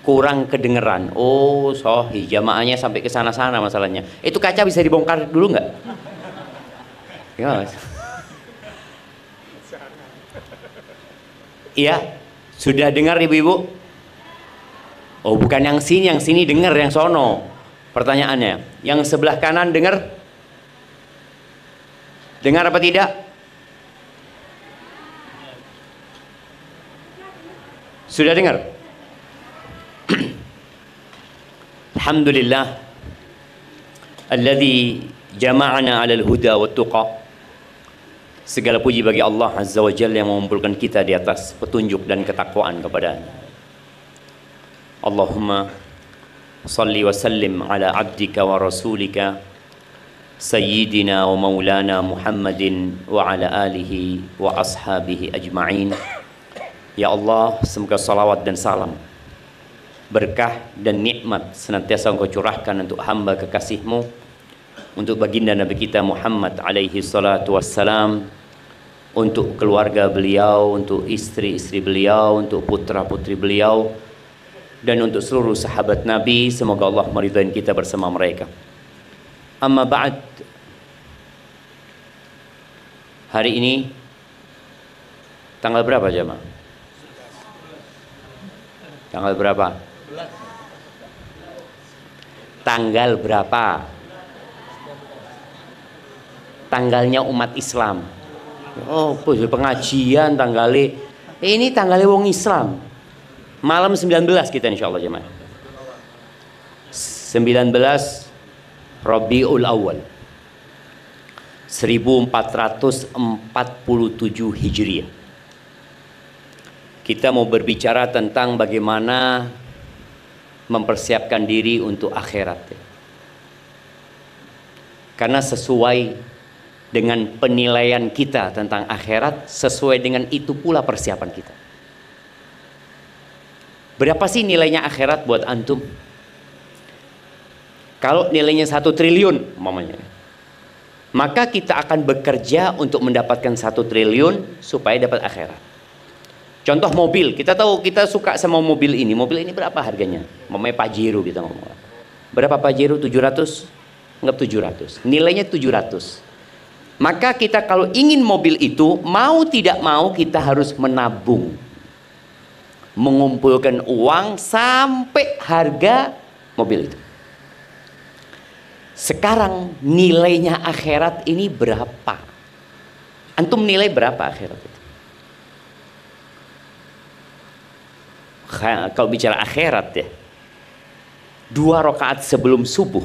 Kurang kedengeran. Oh, sohi jamaahnya sampai ke sana-sana masalahnya. Itu kaca bisa dibongkar dulu nggak? Ya, Mas. Iya, sudah dengar ibu-ibu? Oh, bukan yang sini dengar, yang sono. Pertanyaannya, yang sebelah kanan dengar? Dengar apa tidak? Sudah dengar? Alhamdulillah alladzi jama'ana 'alal huda wat tuqa. Segala puji bagi Allah Azza wa Jalla yang mengumpulkan kita di atas petunjuk dan ketakwaan kepada-Nya. Allahumma salli wa sallim ala abdika wa rasulika sayyidina wa maulana Muhammadin wa ala alihi wa ashabihi ajma'in. Ya Allah, semoga salawat dan salam, berkah dan nikmat senantiasa Engkau curahkan untuk hamba kekasih-Mu, untuk baginda Nabi kita Muhammad alaihi salatu wassalam, untuk keluarga beliau, untuk istri-istri beliau, untuk putra-putri beliau, dan untuk seluruh sahabat Nabi. Semoga Allah meridai kita bersama mereka. Amma ba'd. Hari ini tanggal berapa jemaah? Tanggal berapa? Tanggal berapa? Tanggalnya umat Islam. Oh, pengajian tanggalnya. Ini tanggalnya wong Islam. Malam 19 kita insyaallah jemaah. 19 Rabiul Awal 1447 Hijriah. Kita mau berbicara tentang bagaimana mempersiapkan diri untuk akhirat. Karena sesuai dengan penilaian kita tentang akhirat, sesuai dengan itu pula persiapan kita. Berapa sih nilainya akhirat buat antum? Kalau nilainya 1 triliun mamanya, maka kita akan bekerja untuk mendapatkan 1 triliun supaya dapat akhirat. Contoh mobil, kita tahu kita suka sama mobil ini. Mobil ini berapa harganya? Mamanya Pajero kita ngomong. Berapa Pajero? 700? Enggak 700. Nilainya 700. Maka kita kalau ingin mobil itu, mau tidak mau kita harus menabung. Mengumpulkan uang sampai harga mobil itu. Sekarang nilainya akhirat ini berapa? Antum nilai berapa akhirat itu? Kalau bicara akhirat ya, 2 rakaat sebelum subuh,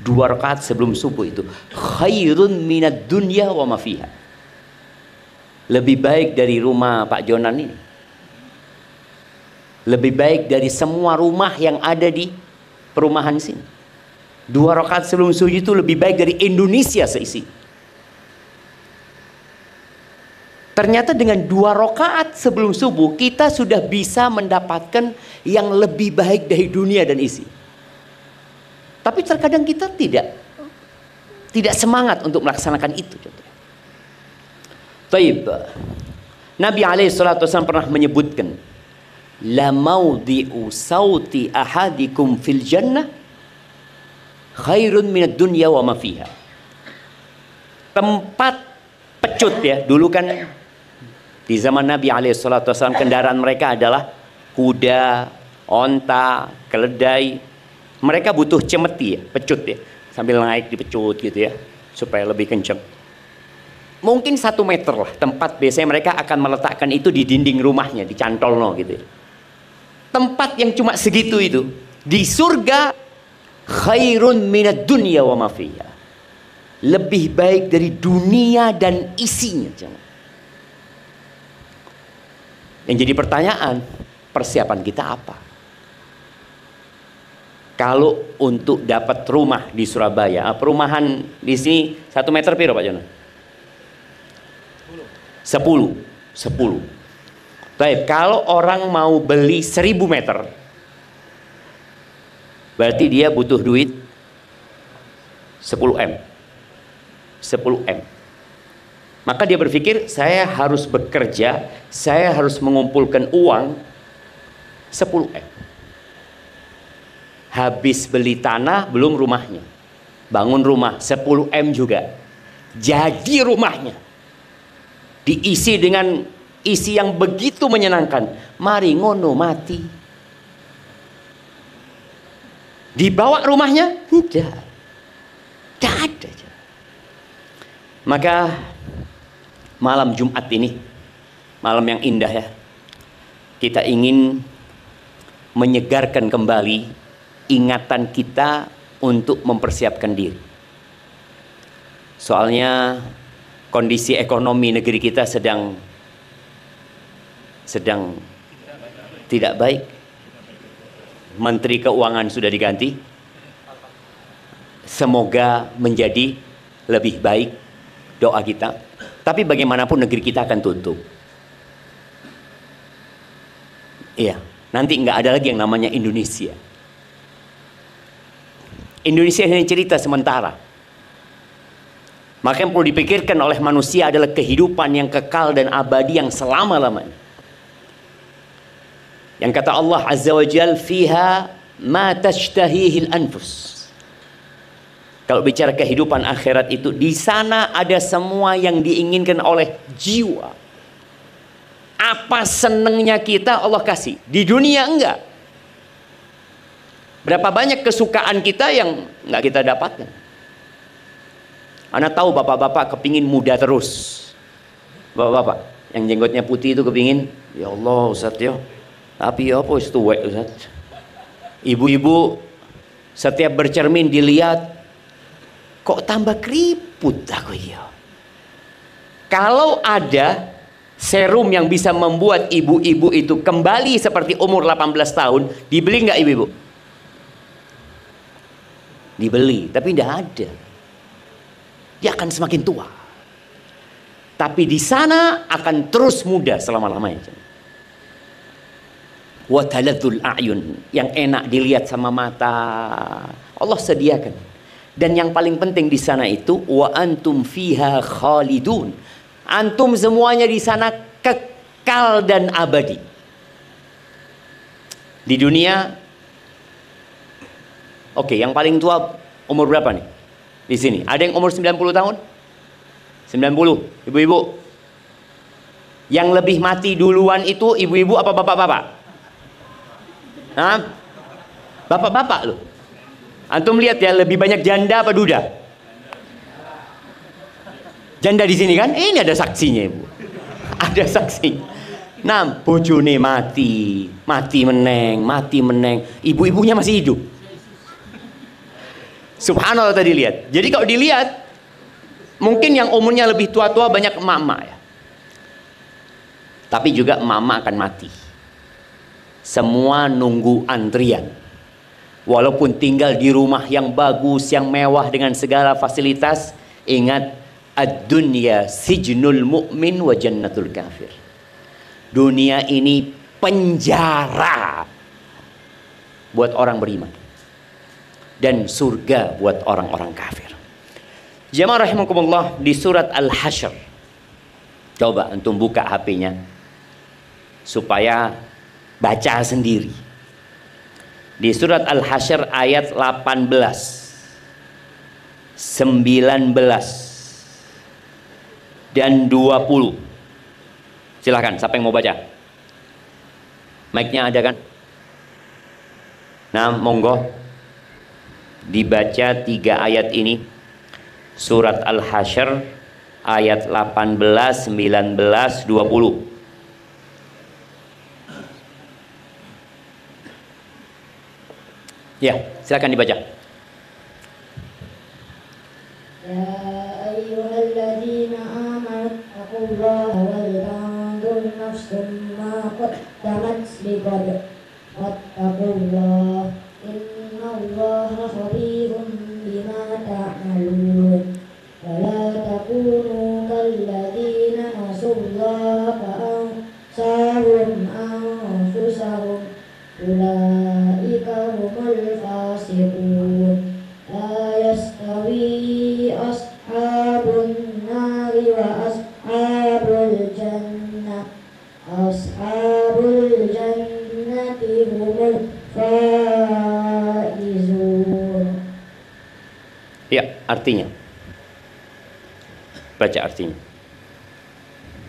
2 rakaat sebelum subuh itu khairun minad dunya wa ma fiha. Lebih baik dari rumah Pak Jonan ini, lebih baik dari semua rumah yang ada di perumahan sini. 2 rakaat sebelum subuh itu lebih baik dari Indonesia seisi. Ternyata dengan 2 rakaat sebelum subuh kita sudah bisa mendapatkan yang lebih baik dari dunia dan isi. Tapi terkadang kita tidak semangat untuk melaksanakan itu. Taib. Nabi SAW pernah menyebutkan, la maudhi'u sauti ahadikum fil jannah khairun minad dunya wa ma fiha. Tempat pecut ya, dulu kan di zaman Nabi SAW kendaraan mereka adalah kuda, onta, keledai. Mereka butuh cemeti ya, pecut ya, sambil naik dipecut gitu ya, supaya lebih kencang. Mungkin 1 meter lah tempat biasanya mereka akan meletakkan itu di dinding rumahnya, di cantolno gitu ya. Tempat yang cuma segitu itu di surga, khairun minad dunya wa ma fiha. Lebih baik dari dunia dan isinya. Yang jadi pertanyaan, persiapan kita apa? Kalau untuk dapat rumah di Surabaya, perumahan di sini 1 meter piro Pak Jono? 10. Baik, kalau orang mau beli 1000 meter, berarti dia butuh duit 10 M. 10 M. Maka dia berpikir, saya harus bekerja, saya harus mengumpulkan uang 10M. Habis beli tanah, belum rumahnya. Bangun rumah, 10M juga. Jadi rumahnya. Diisi dengan isi yang begitu menyenangkan. Mari ngono mati. Dibawa rumahnya? Tidak. Tidak ada. Maka malam Jumat ini, malam yang indah ya, kita ingin menyegarkan kembali ingatan kita untuk mempersiapkan diri. Soalnya kondisi ekonomi negeri kita sedang tidak baik. Menteri Keuangan sudah diganti. Semoga menjadi lebih baik, doa kita. Tapi bagaimanapun negeri kita akan tutup. Iya, nanti nggak ada lagi yang namanya Indonesia. Indonesia hanya cerita sementara. Maka yang perlu dipikirkan oleh manusia adalah kehidupan yang kekal dan abadi yang selama-lamanya. Yang kata Allah Azza wa Jal, fiha ma tashtahihil anfus. Kalau bicara kehidupan akhirat itu, di sana ada semua yang diinginkan oleh jiwa. Apa senengnya kita Allah kasih. Di dunia enggak. Berapa banyak kesukaan kita yang enggak kita dapatkan. Anda tahu bapak-bapak kepingin muda terus. Bapak-bapak yang jenggotnya putih itu kepingin, ya Allah Ustaz ya. Tapi ya apa itu tuwek Ustaz. Ibu-ibu setiap bercermin dilihat, kok tambah keriput aku ya. Kalau ada serum yang bisa membuat ibu-ibu itu kembali seperti umur 18 tahun, dibeli nggak ibu-ibu? Dibeli, tapi tidak ada. Dia akan semakin tua. Tapi di sana akan terus muda selama-lamanya. Wa taladzul a'yun, yang enak dilihat sama mata. Allah sediakan. Dan yang paling penting di sana itu wa antum fiha khalidun. Antum semuanya di sana kekal dan abadi. Di dunia, oke, yang paling tua umur berapa nih? Di sini, ada yang umur 90 tahun? 90, ibu-ibu. Yang lebih mati duluan itu ibu-ibu apa bapak-bapak? Hah? Bapak-bapak loh. Antum lihat ya, lebih banyak janda apa duda? Janda di sini kan? Ini ada saksinya ibu. Ada saksi. Nah, bojone mati, mati meneng. Ibu-ibunya masih hidup. Subhanallah tadi lihat. Jadi kalau dilihat, mungkin yang umurnya lebih tua-tua banyak emak-emak ya. Tapi juga emak-emak akan mati. Semua nunggu antrian. Walaupun tinggal di rumah yang bagus, yang mewah dengan segala fasilitas, ingat ad-dunya sijnul mu'min wa jannatul kafir. Dunia ini penjara buat orang beriman dan surga buat orang-orang kafir. Jamaah rahimakumullah, di surat Al-Hasyr. Coba antum buka HP-nya supaya baca sendiri. Di surat Al-Hasyr ayat 18, 19 dan 20. Silahkan, siapa yang mau baca? Mic-nya ada kan? Nah, monggo dibaca 3 ayat ini. Surat Al-Hasyr ayat 18, 19, 20. Ya, silakan dibaca. Ya ayyuhalladzina amanu taqullaha wal tanzur nafsum ma qaddamat lighad wattaqullaha innallaha khabirun bima ta'malun wa la takunu kalladzina nasullaha fa'ansahum anfusahum ulaika humul fasiqun la yastawi ashabun nari wa ashabul jannah ashabul jannati humul faizun. Ya, artinya. Baca artinya.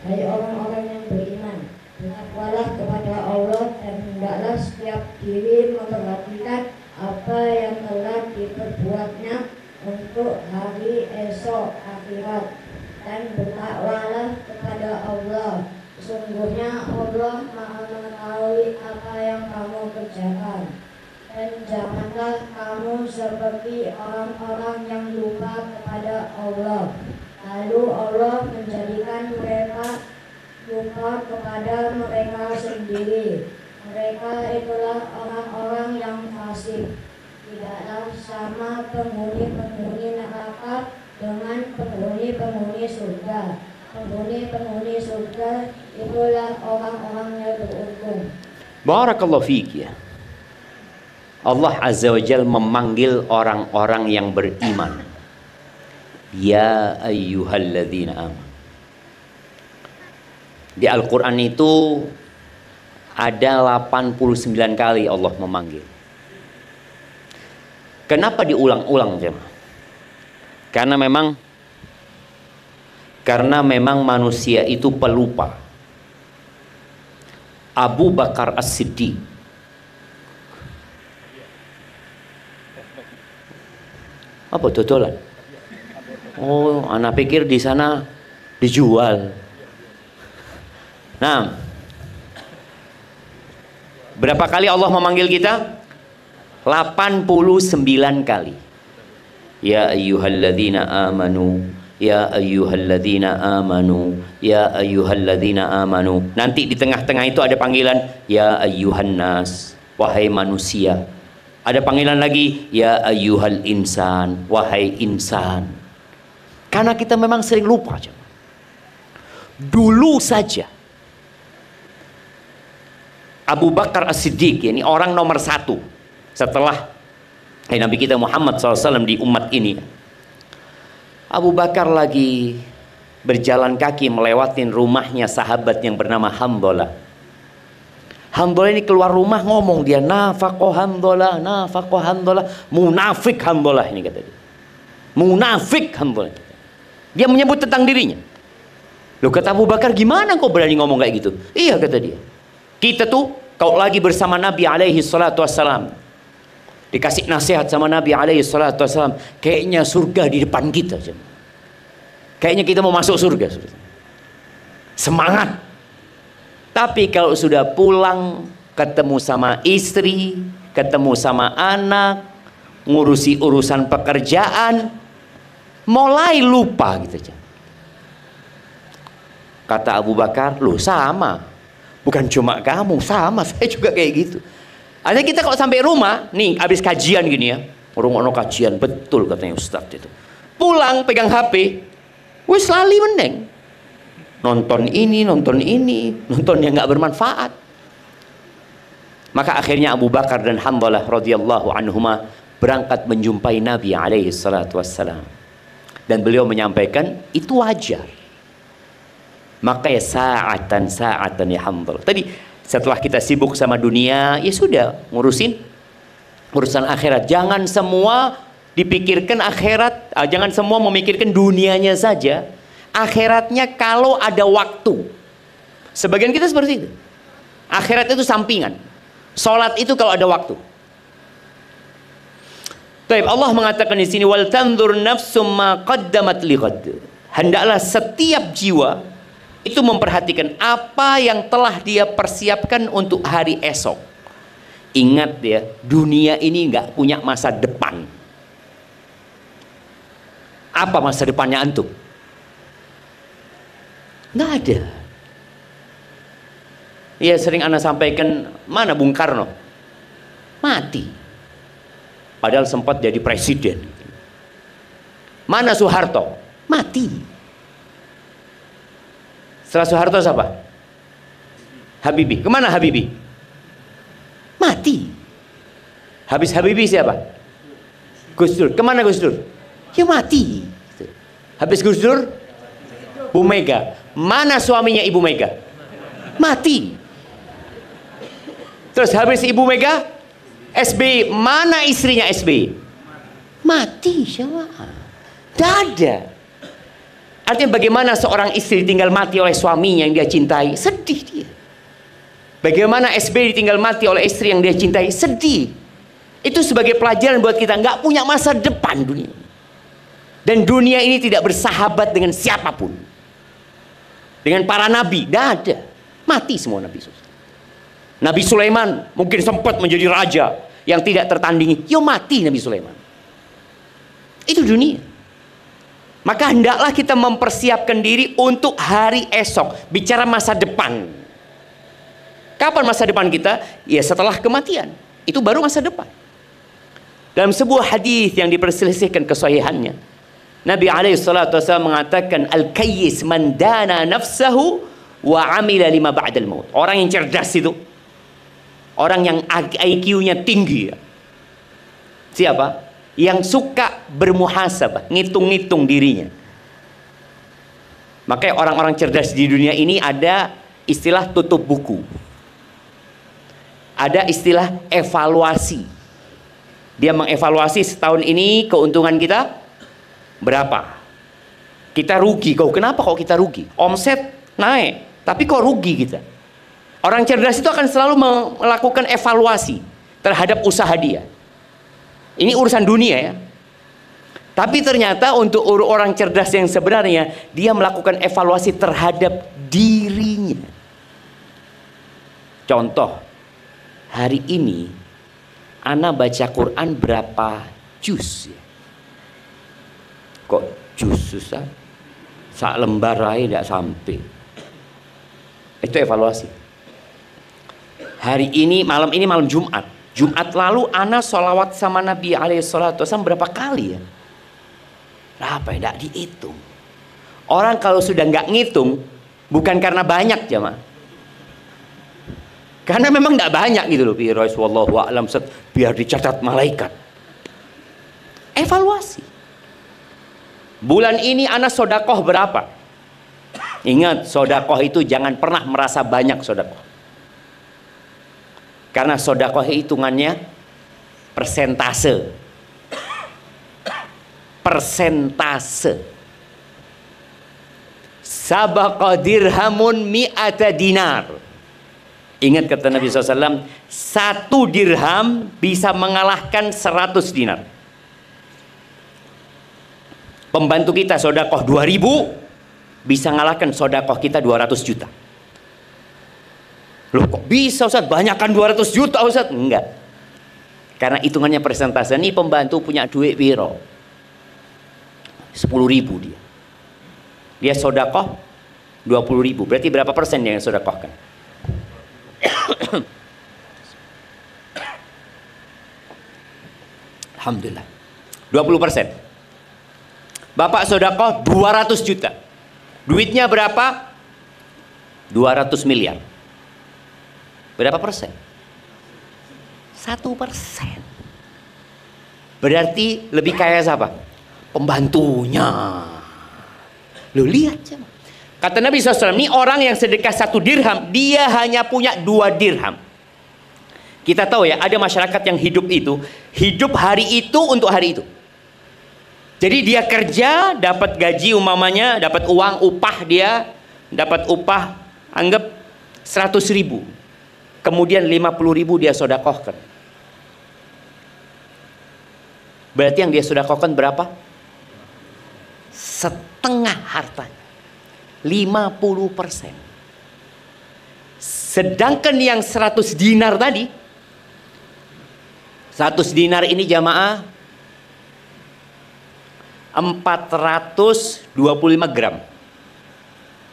Hai orang-orang yang beriman, bertakwalah kepada Allah dan hendaklah setiap diri memperhatikan apa yang telah diperbuatnya untuk hari esok akhirat, dan bertakwalah kepada Allah. Sesungguhnya Allah Maha mengetahui apa yang kamu kerjakan. Dan janganlah kamu seperti orang-orang yang lupa kepada Allah, lalu Allah menjadikan mereka lupa kepada mereka sendiri. Mereka itulah orang-orang yang fasik. Tidaklah sama penghuni-penghuni neraka dengan penghuni-penghuni surga. Penghuni-penghuni surga itulah orang-orang yang beruntung. Barakallahu fiik ya. Allah Azza wa Jalla memanggil orang-orang yang beriman. Ya ayyuhalladzina amanu. Di Al-Quran itu ada 89 kali Allah memanggil. Kenapa diulang-ulang jemaah? Karena memang manusia itu pelupa. Abu Bakar As-Siddiq apa dodolan? Oh, anak pikir di sana dijual. Nah, berapa kali Allah memanggil kita? 89 kali. Ya ayyuhalladzina amanu, ya ayyuhalladzina amanu, ya ayyuhalladzina amanu. Nanti di tengah-tengah itu ada panggilan ya ayyuhan nas, wahai manusia. Ada panggilan lagi ya ayyuhal insan, wahai insan. Karena kita memang sering lupa. Dulu saja Abu Bakar As-Siddiq, ini orang nomor 1 setelah Nabi kita Muhammad SAW di umat ini. Abu Bakar lagi berjalan kaki melewatin rumahnya sahabat yang bernama Hamdalah. Hamdalah ini keluar rumah ngomong dia, nafaqo Hamdalah, nafaqo Hamdalah, munafik Hamdalah ini kata dia. Munafik Hamdalah. Dia menyebut tentang dirinya. Loh, kata Abu Bakar, gimana kau berani ngomong kayak gitu? Iya, kata dia. Kita tuh kalau lagi bersama Nabi alaihi salatu wassalam, dikasih nasihat sama Nabi alaihi salatu wassalam, kayaknya surga di depan kita. Kayaknya kita mau masuk surga. Semangat. Tapi kalau sudah pulang, ketemu sama istri, ketemu sama anak, ngurusi urusan pekerjaan, mulai lupa gitu. Kata Abu Bakar, loh sama, bukan cuma kamu, sama, saya juga kayak gitu. Ada kita kalau sampai rumah, nih habis kajian gini ya, orang kajian, betul katanya Ustadz itu. Pulang pegang HP, wis lali mending. Nonton ini, nonton yang nggak bermanfaat. Maka akhirnya Abu Bakar dan Hamdalah radhiyallahu anhuma berangkat menjumpai Nabi alaihi salatu wassalam. Dan beliau menyampaikan, itu wajar. Maka ya sa'atan ya Hamdalah. Tadi setelah kita sibuk sama dunia, ya sudah ngurusin urusan akhirat. Jangan semua dipikirkan akhirat, jangan semua memikirkan dunianya saja. Akhiratnya kalau ada waktu. Sebagian kita seperti itu. Akhirat itu sampingan. Salat itu kalau ada waktu. Baik, Allah mengatakan di sini wal tanzur nafsum ma qaddamat lighad. Hendaklah setiap jiwa itu memperhatikan apa yang telah dia persiapkan untuk hari esok. Ingat ya, dunia ini nggak punya masa depan. Apa masa depannya antum? Nggak ada. Ya sering ana sampaikan, mana Bung Karno? Mati. Padahal sempat jadi presiden. Mana Soeharto? Mati. Setelah Soeharto siapa? Habibie. Kemana Habibie? Mati. Habis Habibie siapa? Gus Dur. Kemana Gus Dur? Ya mati. Habis Gus Dur, Bu Mega. Mana suaminya Ibu Mega? Mati. Terus habis Ibu Mega, SBY, mana istrinya SBY? Mati jamaah. Tidak ada. Artinya bagaimana seorang istri ditinggal mati oleh suaminya yang dia cintai? Sedih dia. Bagaimana SBY ditinggal mati oleh istri yang dia cintai? Sedih. Itu sebagai pelajaran buat kita, nggak punya masa depan dunia. Dan dunia ini tidak bersahabat dengan siapapun. Dengan para nabi, tidak ada. Mati semua nabi. Nabi Sulaiman mungkin sempat menjadi raja yang tidak tertandingi. Yo mati Nabi Sulaiman. Itu dunia. Maka hendaklah kita mempersiapkan diri untuk hari esok. Bicara masa depan. Kapan masa depan kita? Ya setelah kematian. Itu baru masa depan. Dalam sebuah hadis yang diperselisihkan kesahihannya, Nabi SAW mengatakan, Al-kayyis man dana nafsahu wa amila lima ba'dal maut. Orang yang cerdas itu, orang yang IQ-nya tinggi. Siapa? Yang suka bermuhasabah, ngitung-ngitung dirinya. Makanya orang-orang cerdas di dunia ini ada istilah tutup buku. Ada istilah evaluasi. Dia mengevaluasi setahun ini keuntungan kita berapa. Kita rugi. Kenapa kok kita rugi? Omset naik, tapi kok rugi kita? Orang cerdas itu akan selalu melakukan evaluasi terhadap usaha dia. Ini urusan dunia ya. Tapi ternyata untuk orang cerdas yang sebenarnya, dia melakukan evaluasi terhadap dirinya. Contoh, hari ini Ana baca Quran berapa juz ya? Kok juz susah? Sak lembar aja tidak sampai. Itu evaluasi. Hari ini malam Jumat. Jumat lalu Ana sholawat sama Nabi SAW berapa kali ya? Berapa ya? Tidak dihitung. Orang kalau sudah nggak ngitung, bukan karena banyak jamaah. Karena memang tidak banyak gitu loh. Wallahu a'lam, biar dicatat malaikat. Evaluasi. Bulan ini Ana sodakoh berapa? Ingat, sodakoh itu jangan pernah merasa banyak sodakoh. Karena sodakoh hitungannya persentase. Persentase. Sabaqa dirhamun mi'ata dinar. Ingat kata Nabi SAW, 1 dirham bisa mengalahkan 100 dinar. Pembantu kita sodakoh 2.000 bisa mengalahkan sodakoh kita 200 juta. Loh kok bisa Ustaz? Banyakkan 200 juta Ustaz? Enggak. Karena hitungannya persentase. Ini pembantu punya duit wiro 10.000 dia. Dia sodakoh 20.000. Berarti berapa persen yang sodakohkan? Alhamdulillah 20%. Bapak sodakoh 200 juta. Duitnya berapa? 200 miliar. Berapa persen? 1%. Berarti lebih kaya siapa? Pembantunya. Lo lihat coba. Kata Nabi SAW, ini orang yang sedekah 1 dirham, dia hanya punya 2 dirham. Kita tahu ya, ada masyarakat yang hidup hari itu untuk hari itu. Jadi dia kerja, dapat gaji umpamanya, dapat uang, upah dia, dapat upah, anggap 100.000. Kemudian 50.000 dia sodakohkan. Berarti yang dia sodakohkan berapa? Setengah hartanya. 50%. Sedangkan yang 100 dinar tadi, 100 dinar ini jamaah 425 gram.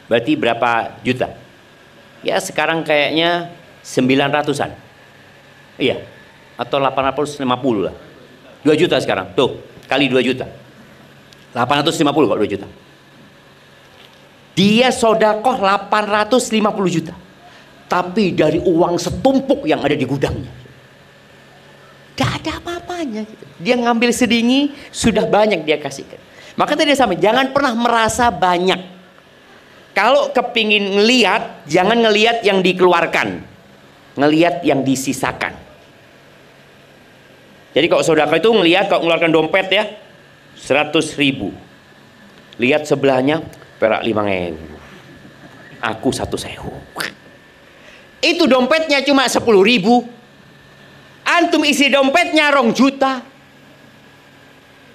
Berarti berapa juta? Ya sekarang kayaknya 900-an. Iya. Atau 850 lah. 2 juta sekarang. Tuh, kali 2 juta. 850 kok 2 juta. Dia sodakoh 850 juta. Tapi dari uang setumpuk yang ada di gudangnya. Tidak ada apa-apanya gitu. Dia ngambil sedikit, sudah banyak dia kasihkan. Maka tadi sama, jangan pernah merasa banyak. Kalau kepingin ngelihat, jangan ngelihat yang dikeluarkan. ngelihat yang disisakan. Jadi kalau sedekah itu ngelihat, kalau mengeluarkan dompet ya 100.000, lihat sebelahnya perak 5.000, aku 1.000. Itu dompetnya cuma 10.000, antum isi dompetnya 2 juta.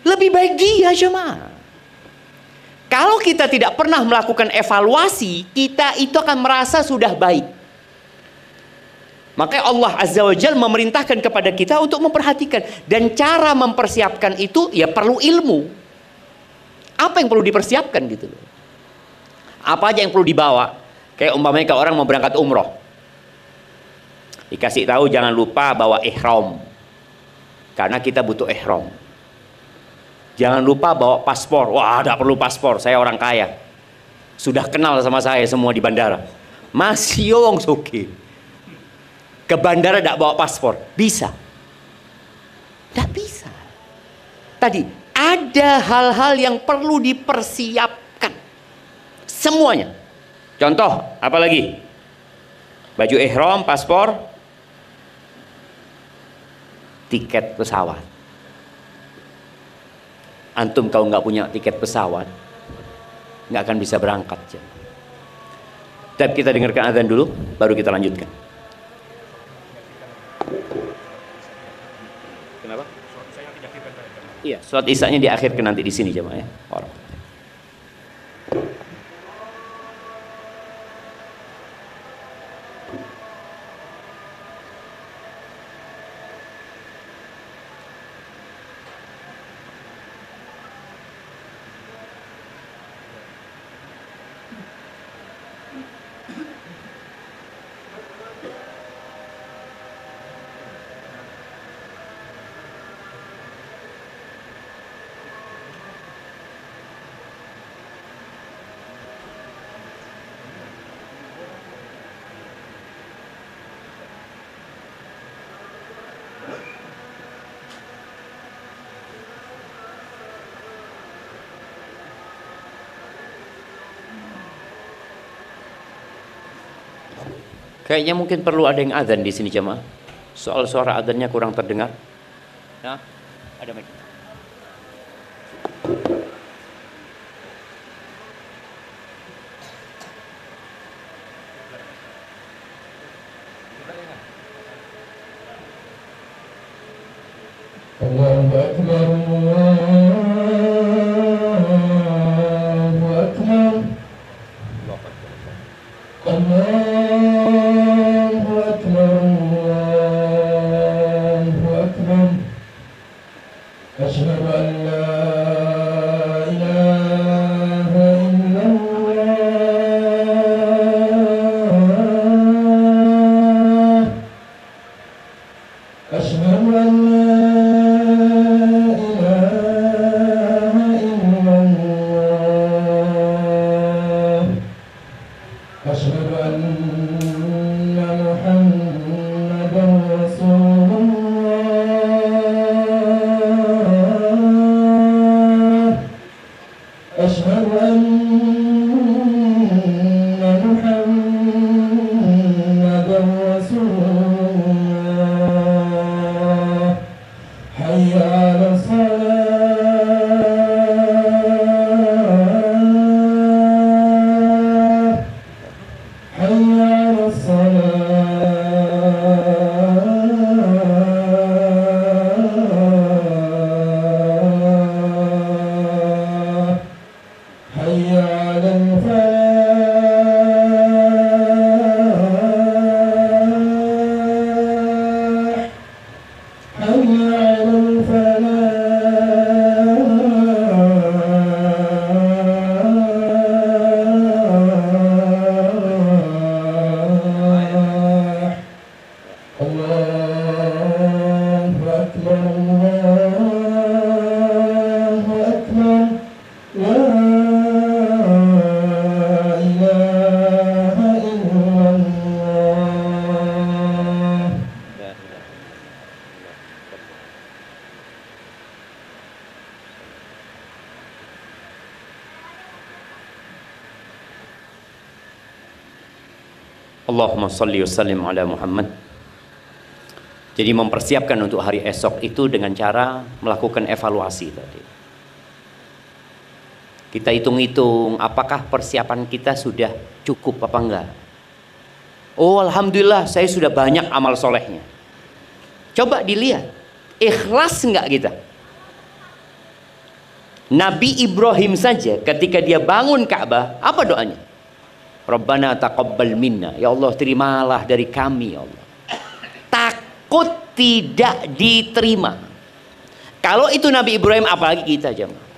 Lebih baik dia jemaah. Kalau kita tidak pernah melakukan evaluasi, kita itu akan merasa sudah baik. Makanya Allah Azza wa Jalla memerintahkan kepada kita untuk memperhatikan. Dan cara mempersiapkan itu ya perlu ilmu. Apa yang perlu dipersiapkan gitu loh. Apa aja yang perlu dibawa. Kayak umpamanya orang mau berangkat umroh, dikasih tahu jangan lupa bawa ihram, karena kita butuh ihram. Jangan lupa bawa paspor. Wah, tidak perlu paspor, saya orang kaya, sudah kenal sama saya semua di bandara. Masih wong soge ke bandara tidak bawa paspor, bisa? Tidak bisa. Tadi ada hal-hal yang perlu dipersiapkan semuanya. Contoh apa lagi? Baju ihram, paspor, tiket pesawat. Antum kalau nggak punya tiket pesawat, nggak akan bisa berangkat. Tapi kita dengarkan azan dulu, baru kita lanjutkan. Kenapa? Iya, sholat isya-nya diakhirkan nanti di sini jemaah ya. Kayaknya mungkin perlu ada yang azan di sini jemaah. Soal suara azannya kurang terdengar. Nah, ada mic. Allahu Akbar, Allahu Akbar, Allahu Akbar, Allahu Akbar. Asyhadu an la ilaha illallah. Asyhadu an la أشهد أن محمدا رسول الله أشهد أن محمدا رسول الله حي على الصلاة Allahumma salli wa sallim ala Muhammad Jadi mempersiapkan untuk hari esok itu dengan cara melakukan evaluasi tadi. Kita hitung-hitung apakah persiapan kita sudah cukup apa enggak. Oh alhamdulillah saya sudah banyak amal solehnya. Coba dilihat, ikhlas enggak kita? Nabi Ibrahim saja ketika dia bangun Ka'bah, apa doanya? Rabbana taqabbal minna, ya Allah terimalah dari kami ya Allah. Takut tidak diterima. Kalau itu Nabi Ibrahim, apalagi kita jemaah.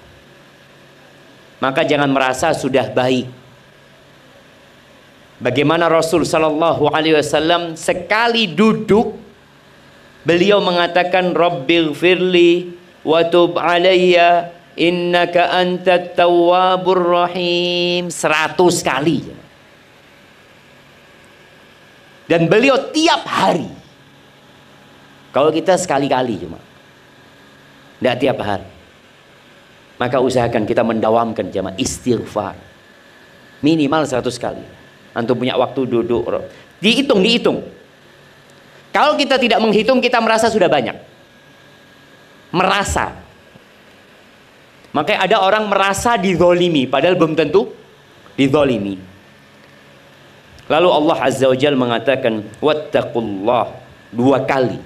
Maka jangan merasa sudah baik. Bagaimana Rasul Sallallahu Alaihi Wasallam sekali duduk, beliau mengatakan Rabbighfirli wa tub alayya innaka antat tawwabur rahim 100 kali. Dan beliau tiap hari. Kalau kita sekali-kali cuma, tidak tiap hari. Maka usahakan kita mendawamkan jamaah istighfar minimal 100 kali. Antum punya waktu duduk, dihitung. Kalau kita tidak menghitung, kita merasa sudah banyak. Merasa. Makanya ada orang merasa dizolimi, padahal belum tentu dizolimi. Lalu Allah Azza wa Jalla mengatakan wattaqullah 2 kali.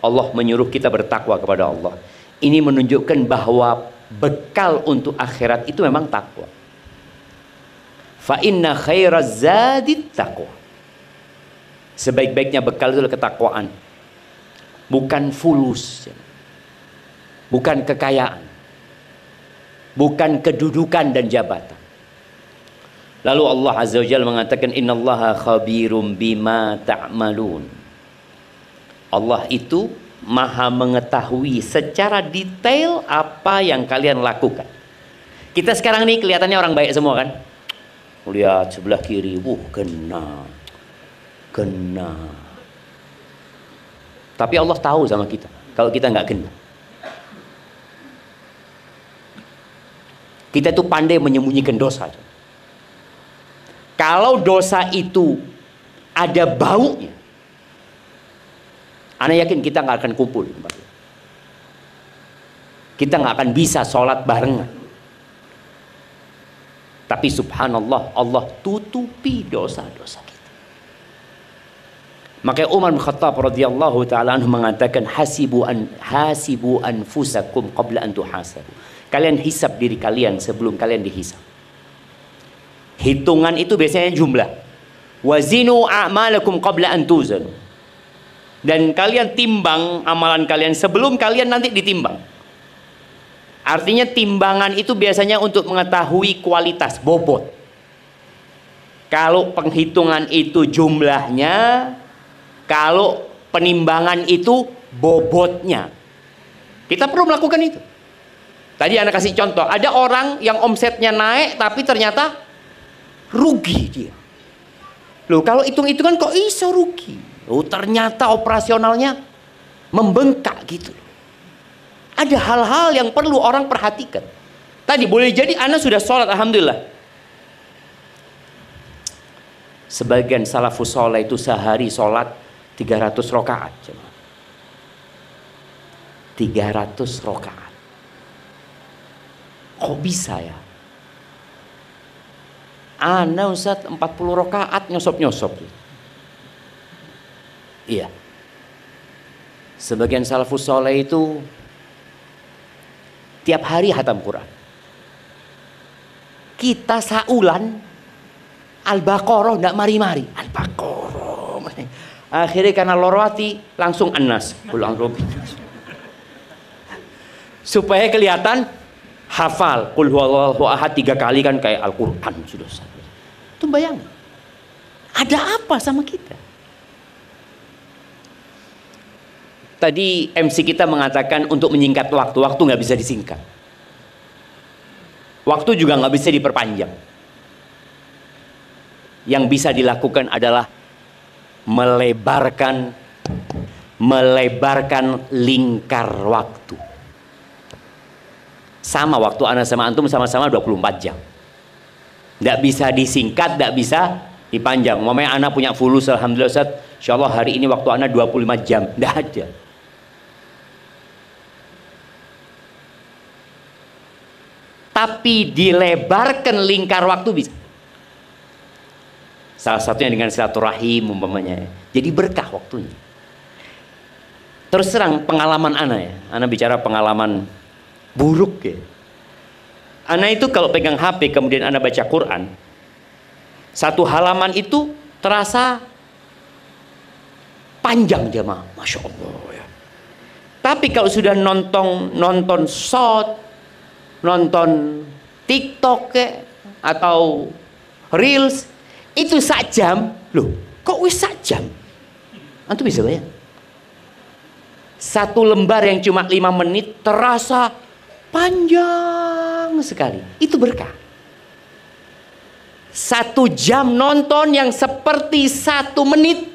Allah menyuruh kita bertakwa kepada Allah. Ini menunjukkan bahwa bekal untuk akhirat itu memang takwa. Fa inna khairaz zadit taqwa. Sebaik-baiknya bekal itu adalah ketakwaan. Bukan fulus. Bukan kekayaan. Bukan kedudukan dan jabatan. Lalu Allah Azza wa Jalla mengatakan innallaha khabirum bima ta'malun. Allah itu maha mengetahui secara detail apa yang kalian lakukan. Kita sekarang nih kelihatannya orang baik semua kan? Lihat sebelah kiri, kena. Tapi Allah tahu sama kita kalau kita nggak kena. Kita tuh pandai menyembunyikan dosa. Kalau dosa itu ada baunya, ana yakin kita nggak akan kumpul. Kita nggak akan bisa sholat barengan. Tapi subhanallah, Allah tutupi dosa-dosa kita. Makanya Umar bin Khattab radhiyallahu taala anhu mengatakan hasibu anfusakum qabla an tuhasabu. Kalian hisab diri kalian sebelum kalian dihisab. Hitungan itu biasanya jumlah. Wazinu a'malakum qabla an tuzanu. Dan kalian timbang amalan kalian sebelum kalian nanti ditimbang. Artinya timbangan itu biasanya untuk mengetahui kualitas, bobot. Kalau penghitungan itu jumlahnya, kalau penimbangan itu bobotnya. Kita perlu melakukan itu. Tadi Anda kasih contoh, ada orang yang omsetnya naik tapi ternyata rugi dia. Loh, kalau hitung-hitungan kok iso rugi? Loh, ternyata operasionalnya membengkak gitu. Ada hal-hal yang perlu orang perhatikan. Tadi boleh jadi Anda sudah sholat, alhamdulillah. Sebagian salafus soleh itu sehari sholat 300 rakaat. 300 rakaat. Kok bisa ya? Ana Ustaz 40 rakaat nyosop-nyosop. Iya. Sebagian salafus soleh itu tiap hari hatam Quran. Kita saulan Al-Baqarah ndak mari-mari. Al-Baqarah. Akhirnya karena lorwati langsung An-Nas. Supaya kelihatan hafal qul huwallahu ahad 3 kali kan kayak Al-Qur'an sudah. Itu bayangin. Ada apa sama kita? Tadi MC kita mengatakan untuk menyingkat waktu nggak bisa disingkat. Waktu juga nggak bisa diperpanjang. Yang bisa dilakukan adalah melebarkan lingkar waktu. Sama waktu ana sama antum sama-sama 24 jam. Nggak bisa disingkat, nggak bisa dipanjang. Umpamanya anak punya fulus, alhamdulillah Ustaz, insyaallah hari ini waktu anak 25 jam. Enggak ada. Tapi dilebarkan lingkar waktu bisa. Salah satunya dengan silaturahim umpamanya. Jadi berkah waktunya. Terus terang pengalaman anak ya. Anak bicara pengalaman buruk ya. Anak itu kalau pegang HP kemudian anak baca Quran, satu halaman itu terasa panjang jemaah, masya Allah ya. Tapi kalau sudah nonton short, nonton TikTok atau Reels, itu sak jam, loh kok wis sak jam? Antum bisa bayang? Satu lembar yang cuma 5 menit terasa panjang sekali. Itu berkah. 1 jam nonton yang seperti 1 menit,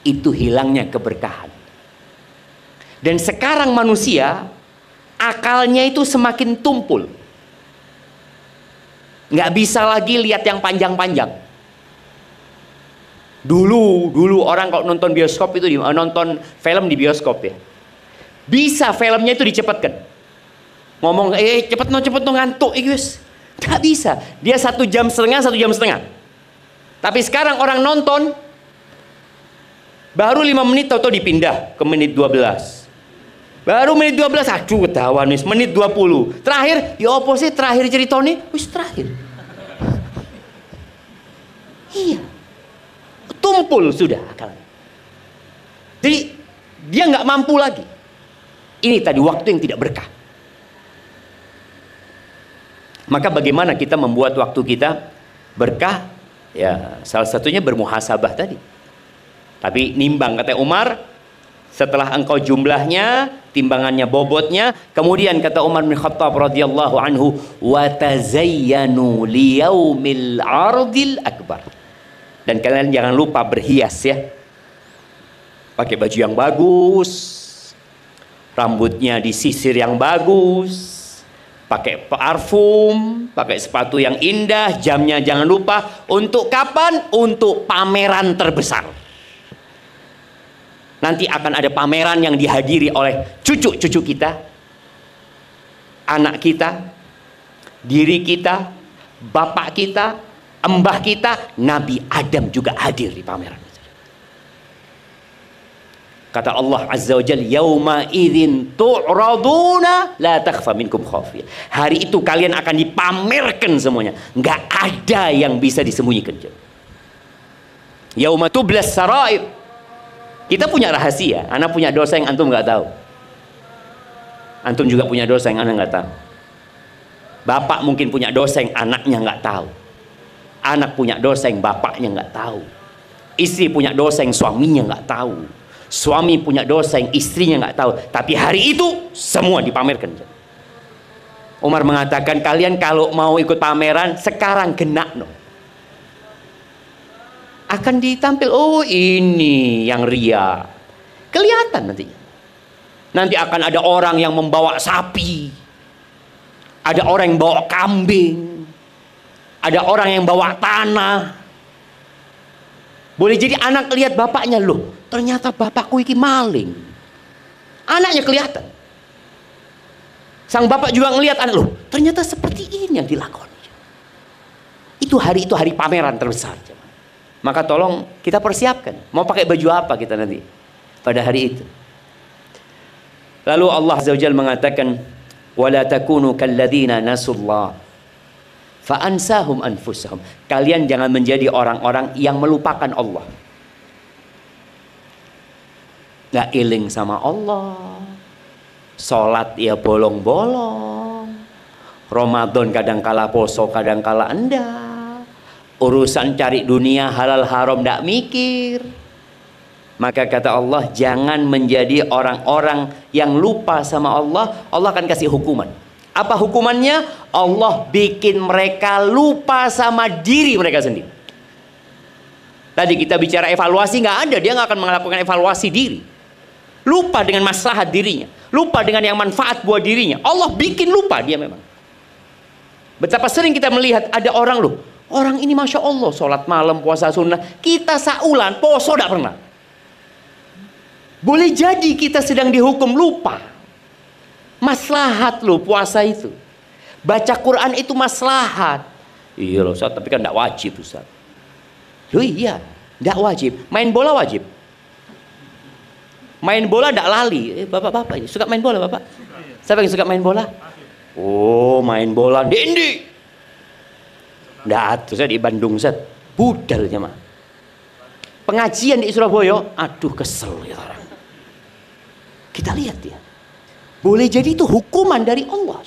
itu hilangnya keberkahan. Dan sekarang manusia akalnya itu semakin tumpul. Nggak bisa lagi lihat yang panjang-panjang. Dulu orang kalau nonton bioskop itu nonton film di bioskop ya, bisa filmnya itu dicepatkan. Ngomong cepet no ngantuk guys. Nggak bisa. Dia 1 jam setengah, 1 jam setengah. Tapi sekarang orang nonton baru 5 menit atau dipindah ke menit 12. Baru menit 12, aduh ketahuan wis menit 20. Terakhir, ya apa sih terakhir ceritanya? Wis terakhir. Iya. Tumpul sudah akalnya. Jadi dia nggak mampu lagi. Ini tadi waktu yang tidak berkah. Maka bagaimana kita membuat waktu kita berkah? Ya, salah satunya bermuhasabah tadi. Tapi nimbang, kata Umar, setelah engkau jumlahnya, timbangannya, bobotnya, kemudian kata Umar bin Khattab radhiyallahu anhu, wa tazayyanu liyaumil ardil akbar. Dan kalian jangan lupa berhias ya. Pakai baju yang bagus, rambutnya disisir yang bagus, pakai parfum, pakai sepatu yang indah, jamnya jangan lupa. Untuk kapan? Untuk pameran terbesar. Nanti akan ada pameran yang dihadiri oleh cucu-cucu kita, anak kita, diri kita, bapak kita, embah kita, Nabi Adam juga hadir di pameran. Kata Allah Azza wa Jalla, yauma idzin tu'raduna la takhfa minkum khafiyah. Hari itu kalian akan dipamerkan semuanya, nggak ada yang bisa disembunyikan. Yauma tublas sarair. Kita punya rahasia. Anak punya dosa yang antum nggak tahu. Antum juga punya dosa yang anak nggak tahu. Bapak mungkin punya dosa yang anaknya nggak tahu. Anak punya dosa yang bapaknya nggak tahu. Istri punya dosa yang suaminya nggak tahu. Suami punya dosa yang istrinya nggak tahu. Tapi hari itu semua dipamerkan. Umar mengatakan, kalian kalau mau ikut pameran sekarang genak no. Akan ditampil, oh ini yang ria. Kelihatan nantinya. Nanti akan ada orang yang membawa sapi. Ada orang yang bawa kambing. Ada orang yang bawa tanah. Boleh jadi anak lihat bapaknya, loh ternyata bapakku iki maling. Anaknya kelihatan. Sang bapak juga ngelihat anak, loh ternyata seperti ini yang dilakoni. Itu hari pameran terbesar. Maka tolong kita persiapkan. Mau pakai baju apa kita nanti pada hari itu. Lalu Allah Azza wa Jalla mengatakan, wala takunu kalladzina nasullah fa ansahum anfusahum. Kalian jangan menjadi orang-orang yang melupakan Allah. Nggak iling sama Allah. Salat ya bolong-bolong. Ramadan kadang-kala poso, kadang-kala enggak. Urusan cari dunia halal haram ndak mikir. Maka kata Allah, jangan menjadi orang-orang yang lupa sama Allah. Allah akan kasih hukuman. Apa hukumannya? Allah bikin mereka lupa sama diri mereka sendiri. Tadi kita bicara evaluasi, nggak ada, dia nggak akan melakukan evaluasi diri. Lupa dengan maslahat dirinya, lupa dengan yang manfaat buat dirinya. Allah bikin lupa dia memang. Betapa sering kita melihat ada orang loh, Orang ini Masya Allah, sholat malam, puasa sunnah. Kita saulan, poso tidak pernah. Boleh jadi kita sedang dihukum lupa. Maslahat loh puasa itu. Baca Quran itu maslahat. Iya loh Ustaz, tapi kan tidak wajib Ustaz. Loh iya, tidak wajib. Main bola wajib. Main bola tidak lali. Bapak-bapak ini suka main bola Bapak? Siapa yang suka main bola? Oh, main bola Dendi. Nggak, saya di Bandung Ustaz. Budalnya mah. Pengajian di Surabaya, aduh kesel ya orang. Kita lihat ya. Boleh jadi itu hukuman dari Allah.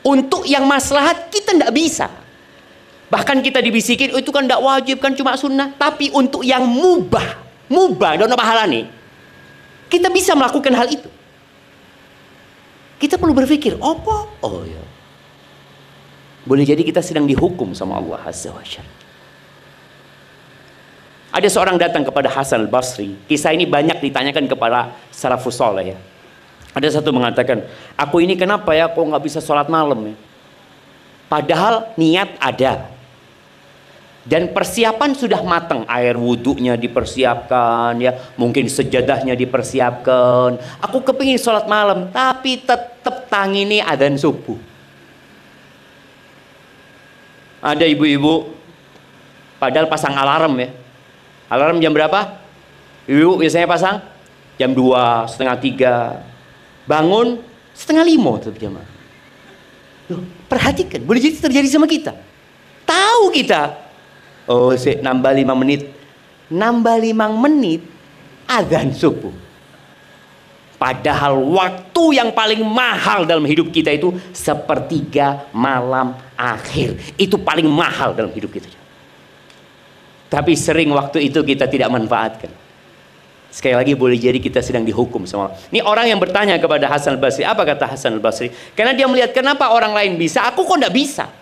Untuk yang maslahat kita tidak bisa. Bahkan kita dibisikin, oh, itu kan tidak wajib, kan cuma sunnah. Tapi untuk yang mubah, dan pahala nih, kita bisa melakukan hal itu. Kita perlu berpikir, apa? Oh ya. Boleh jadi kita sedang dihukum sama Allah Azza wa Jalla. Ada seorang datang kepada Hasan al-Basri. Kisah ini banyak ditanyakan kepada salafus saleh ya. Ada satu mengatakan, aku ini kenapa ya kok nggak bisa sholat malam ya? Padahal niat ada. Dan persiapan sudah matang. Air wudhunya dipersiapkan ya. Mungkin sejadahnya dipersiapkan. Aku kepingin sholat malam. Tapi tetap tangini adzan subuh. Ada ibu-ibu padahal pasang alarm ya. Alarm jam berapa? Ibu biasanya pasang jam 2, setengah 3. Bangun setengah 5 tetap jamaah. Loh, perhatikan, boleh jadi terjadi sama kita. Tahu kita, oh nambah 5 menit. Nambah 5 menit adzan subuh. Padahal waktu yang paling mahal dalam hidup kita itu sepertiga malam akhir. Itu paling mahal dalam hidup kita. Tapi sering waktu itu kita tidak manfaatkan. Sekali lagi boleh jadi kita sedang dihukum sama Allah. Ini orang yang bertanya kepada Hasan al-Basri. Apa kata Hasan al-Basri? Karena dia melihat kenapa orang lain bisa, aku kok tidak bisa.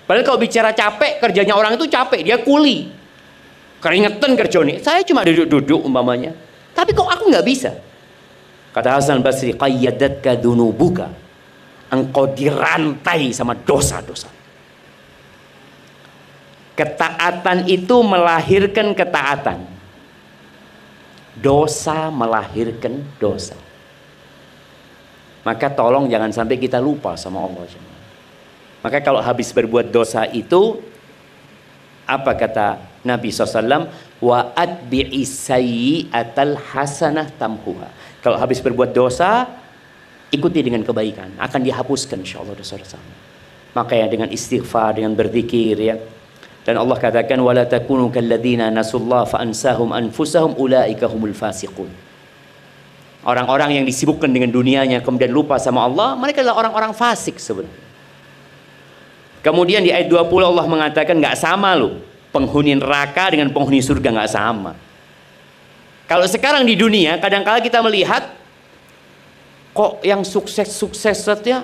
Padahal kalau bicara capek, kerjanya orang itu capek. Dia kuli. Keringetan kerjanya. Saya cuma duduk-duduk umpamanya. Tapi kok aku nggak bisa? Kata Hasan al-Basri, qayyadatka dunubuka. Engkau dirantai sama dosa-dosa. Ketaatan itu melahirkan ketaatan. Dosa melahirkan dosa. Maka tolong jangan sampai kita lupa sama Allah. Maka kalau habis berbuat dosa itu, apa kata Nabi SAW? Wa atbi'is sayyi'atal hasanah tamhuha. Kalau habis berbuat dosa, ikuti dengan kebaikan. Akan dihapuskan insyaAllah dosa-dosa. Makanya dengan istighfar, dengan berzikir ya. Dan Allah katakan wala takunu kalladzina nasullah fa ansahum anfusahum ulaika humul fasiqun. Orang-orang yang disibukkan dengan dunianya kemudian lupa sama Allah, mereka adalah orang-orang fasik sebenarnya. Kemudian di ayat 20 Allah mengatakan nggak sama loh. Penghuni neraka dengan penghuni surga nggak sama. Kalau sekarang di dunia kadang-kala kita melihat kok yang sukses-sukses ya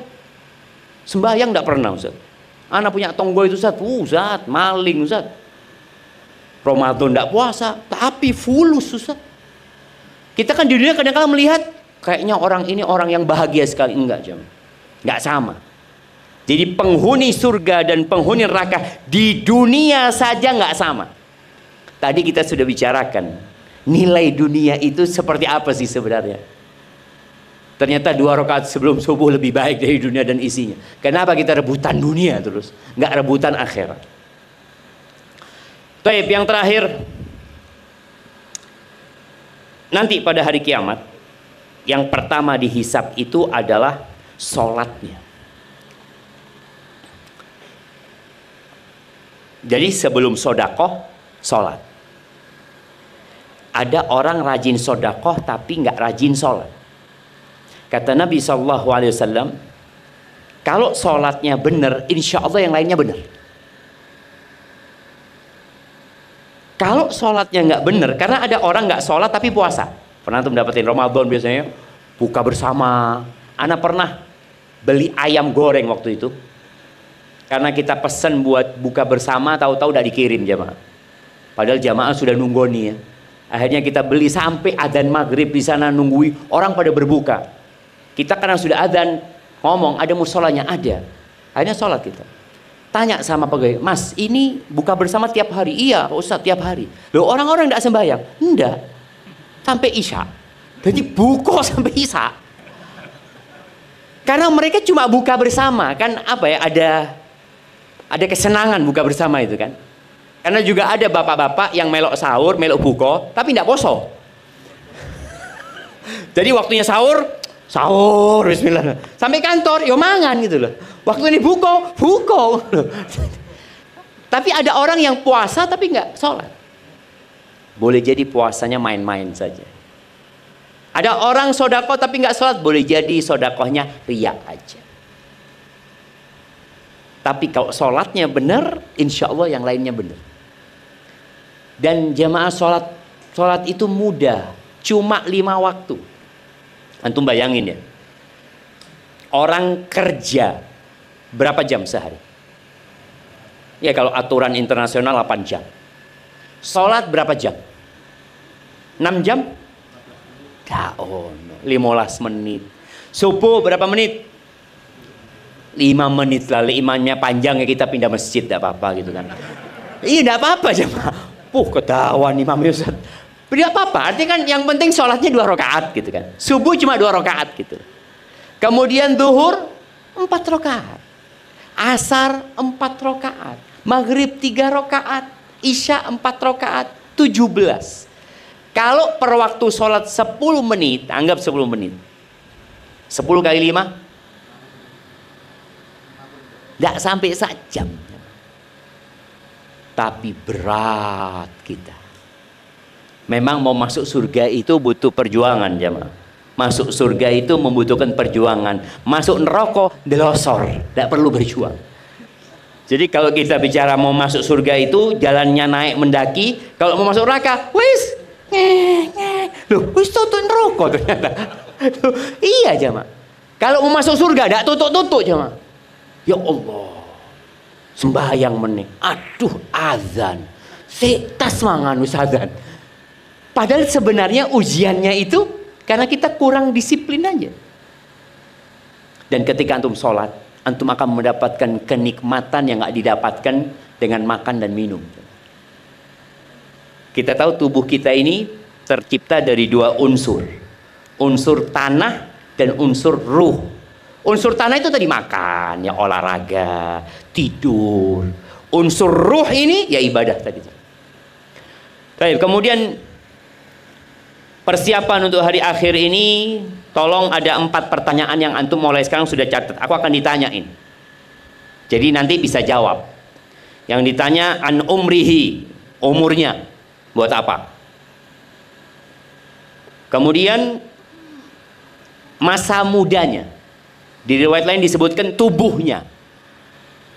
sembahyang nggak pernah Ustaz. Anak punya tonggo itu Ustaz, maling Ustaz. Ramadan tidak puasa, tapi fulus Ustaz. Kita kan di dunia kadang-kadang melihat kayaknya orang ini orang yang bahagia sekali. Enggak jam, enggak sama. Jadi penghuni surga dan penghuni neraka di dunia saja enggak sama. Tadi kita sudah bicarakan nilai dunia itu seperti apa sih sebenarnya. Ternyata 2 rakaat sebelum subuh lebih baik dari dunia dan isinya. Kenapa kita rebutan dunia terus? Nggak rebutan akhirat. Baik, yang terakhir. Nanti pada hari kiamat, yang pertama dihisap itu adalah sholatnya. Jadi sebelum sodakoh, sholat. Ada orang rajin sodakoh tapi nggak rajin sholat. Kata Nabi SAW, kalau sholatnya benar, insya Allah yang lainnya benar. Kalau sholatnya nggak benar, karena ada orang nggak sholat tapi puasa. Pernah tuh mendapatkan Ramadan biasanya buka bersama. Ana pernah beli ayam goreng waktu itu, karena kita pesan buat buka bersama, tahu-tahu udah dikirim jamaah. Padahal jamaah sudah nunggoni ya. Akhirnya kita beli sampai adzan maghrib di sana nunggui orang pada berbuka. Kita karena sudah adzan ngomong ada musolanya ada, akhirnya sholat kita. Tanya sama pegawai, Mas, ini buka bersama tiap hari? Iya, Pak Ustadz, tiap hari. Loh, orang-orang tidak sembahyang? Enggak. Sampai Isya. Jadi buka sampai Isya. Karena mereka cuma buka bersama. Kan apa ya, ada kesenangan buka bersama itu kan. Karena juga ada bapak-bapak yang melok sahur, melok buka, tapi tidak poso. Jadi waktunya sahur, bismillah. Sampai kantor, yo mangan gitu loh. Waktu ini buka. Tapi ada orang yang puasa tapi nggak sholat. Boleh jadi puasanya main-main saja. Ada orang sodakoh tapi nggak sholat, boleh jadi sodakohnya riya aja. Tapi kalau sholatnya benar, insya Allah yang lainnya benar. Dan jamaah sholat itu mudah, cuma 5 waktu. Antum bayangin ya, orang kerja berapa jam sehari? Ya kalau aturan internasional 8 jam. Sholat berapa jam? 6 jam? Daun, 15 menit. Subuh berapa menit? 5 menit lah. Imamnya panjang ya kita pindah masjid, tidak apa-apa gitu kan. Iya tidak apa-apa jemaah. Ketahuan imamnya Ustaz. Tidak apa-apa, artinya kan yang penting sholatnya 2 rakaat gitu kan. Subuh cuma 2 rakaat gitu. Kemudian duhur 4 rakaat. Asar 4 rakaat. Maghrib 3 rakaat. Isya 4 rakaat. 17. Kalau per waktu sholat 10 menit, anggap 10 menit. 10 kali 5? Tidak sampai 1 jam. Tapi berat kita. Memang mau masuk surga itu butuh perjuangan jemaah. Masuk surga itu membutuhkan perjuangan. Masuk neraka delosor, tidak perlu berjuang. Jadi kalau kita bicara mau masuk surga itu jalannya naik mendaki. Kalau mau masuk neraka, wis tutup neraka ternyata. Iya jemaah. Kalau mau masuk surga tidak tutup jemaah. Ya Allah, sembahyang meneh. Aduh azan. Tas mangan azan. Padahal sebenarnya ujiannya itu karena kita kurang disiplin aja. Dan ketika antum sholat, antum akan mendapatkan kenikmatan yang nggak didapatkan dengan makan dan minum. Kita tahu tubuh kita ini tercipta dari 2 unsur. Unsur tanah dan unsur ruh. Unsur tanah itu tadi makan, ya olahraga, tidur. Unsur ruh ini ya ibadah tadi. Baik, kemudian persiapan untuk hari akhir ini, tolong ada 4 pertanyaan yang antum mulai sekarang sudah catat. Aku akan ditanyain. Jadi nanti bisa jawab. Yang ditanya an umrihi, umurnya buat apa? Kemudian masa mudanya. Di riwayat lain disebutkan tubuhnya.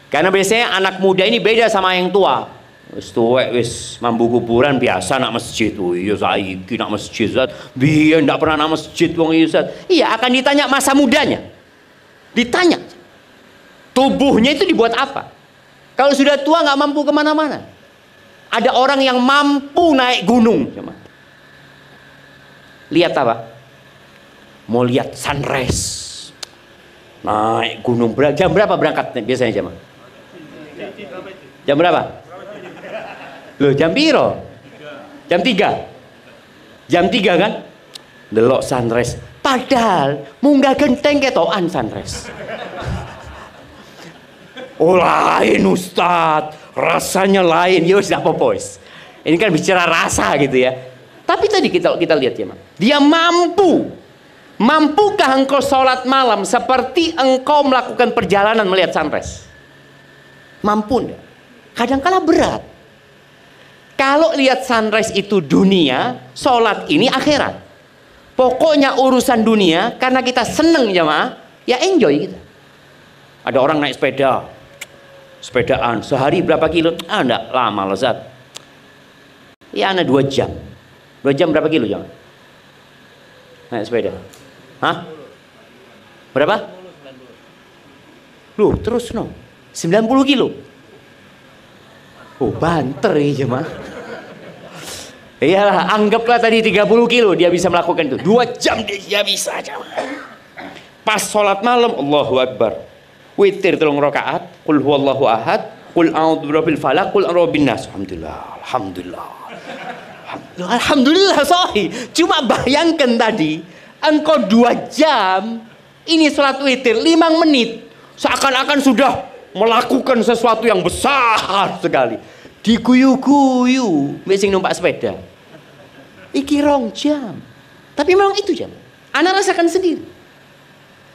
Karena biasanya anak muda ini beda sama yang tua. Wis tuwek wis mambu kuburan biasa nak masjid. Oh iya saiki nak masjid Ustaz. Biyen ndak pernah nak masjid wong Ustaz. Iya, akan ditanya masa mudanya. Ditanya. Tubuhnya itu dibuat apa? Kalau sudah tua nggak mampu kemana-mana. Ada orang yang mampu naik gunung. Lihat apa? Mau lihat sunrise. Naik gunung. Jam berapa berangkat biasanya jemaah? Jam berapa? Loh, jam piro? Jam 3. Jam 3 kan? Delok sunrise. Padahal munggah genteng ketokan sunrise. Oh lain Ustadz, rasanya lain. Ya sudah apa-apa. Ini kan bicara rasa gitu ya. Tapi tadi kita lihat ya, dia mampu. Mampukah engkau sholat malam seperti engkau melakukan perjalanan melihat sunrise? Mampu enggak? Kadang-kala berat. Kalau lihat sunrise itu dunia, sholat ini akhirat. Pokoknya urusan dunia, karena kita seneng jemaah, ya enjoy kita. Ada orang naik sepedaan, sehari berapa kilo? Enggak lama loh Zat. Ya anak 2 jam. 2 jam berapa kilo jemaah? Naik sepeda. Hah? Berapa? Loh terus no 90 kilo. Oh banter ya jemaah. Iyalah, anggaplah tadi 30 kilo dia bisa melakukan itu. 2 jam dia bisa jemaah. Pas sholat malam, Allahu Akbar. Witir 3 rakaat, qul huwallahu ahad, qul a'udzu birabbil falaq, qul a'udzu birabbin nas. Alhamdulillah. Alhamdulillah sahih. Cuma bayangkan tadi, engkau 2 jam ini salat witir 5 menit, seakan-akan sudah melakukan sesuatu yang besar sekali. Diguyu-guyu mbek sing numpak sepeda. Iki 2 jam. Tapi memang itu jam. Ana rasakan sendiri.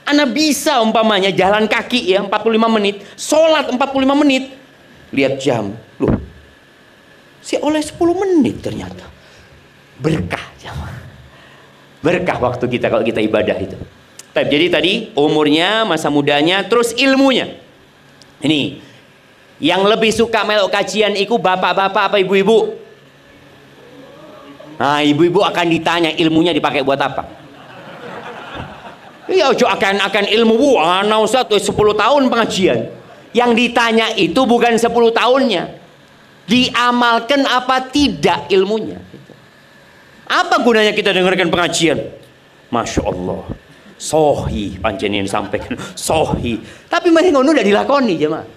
Ana bisa umpamanya jalan kaki ya 45 menit, sholat 45 menit, lihat jam, loh, si oleh 10 menit ternyata. Berkah jamaah. Berkah waktu kita kalau kita ibadah itu. Jadi tadi umurnya, masa mudanya, terus ilmunya. Ini yang lebih suka melok kajian itu bapak-bapak apa ibu-ibu? Nah, ibu-ibu akan ditanya ilmunya dipakai buat apa? Ya ojo akan ilmu ana Ustaz 10 tahun pengajian. Yang ditanya itu bukan 10 tahunnya. Diamalkan apa tidak ilmunya. Apa gunanya kita dengarkan pengajian? Masya Allah. Sohi pancen yang disampaikan. Sohi. Tapi masih ngono udah dilakoni jemaah.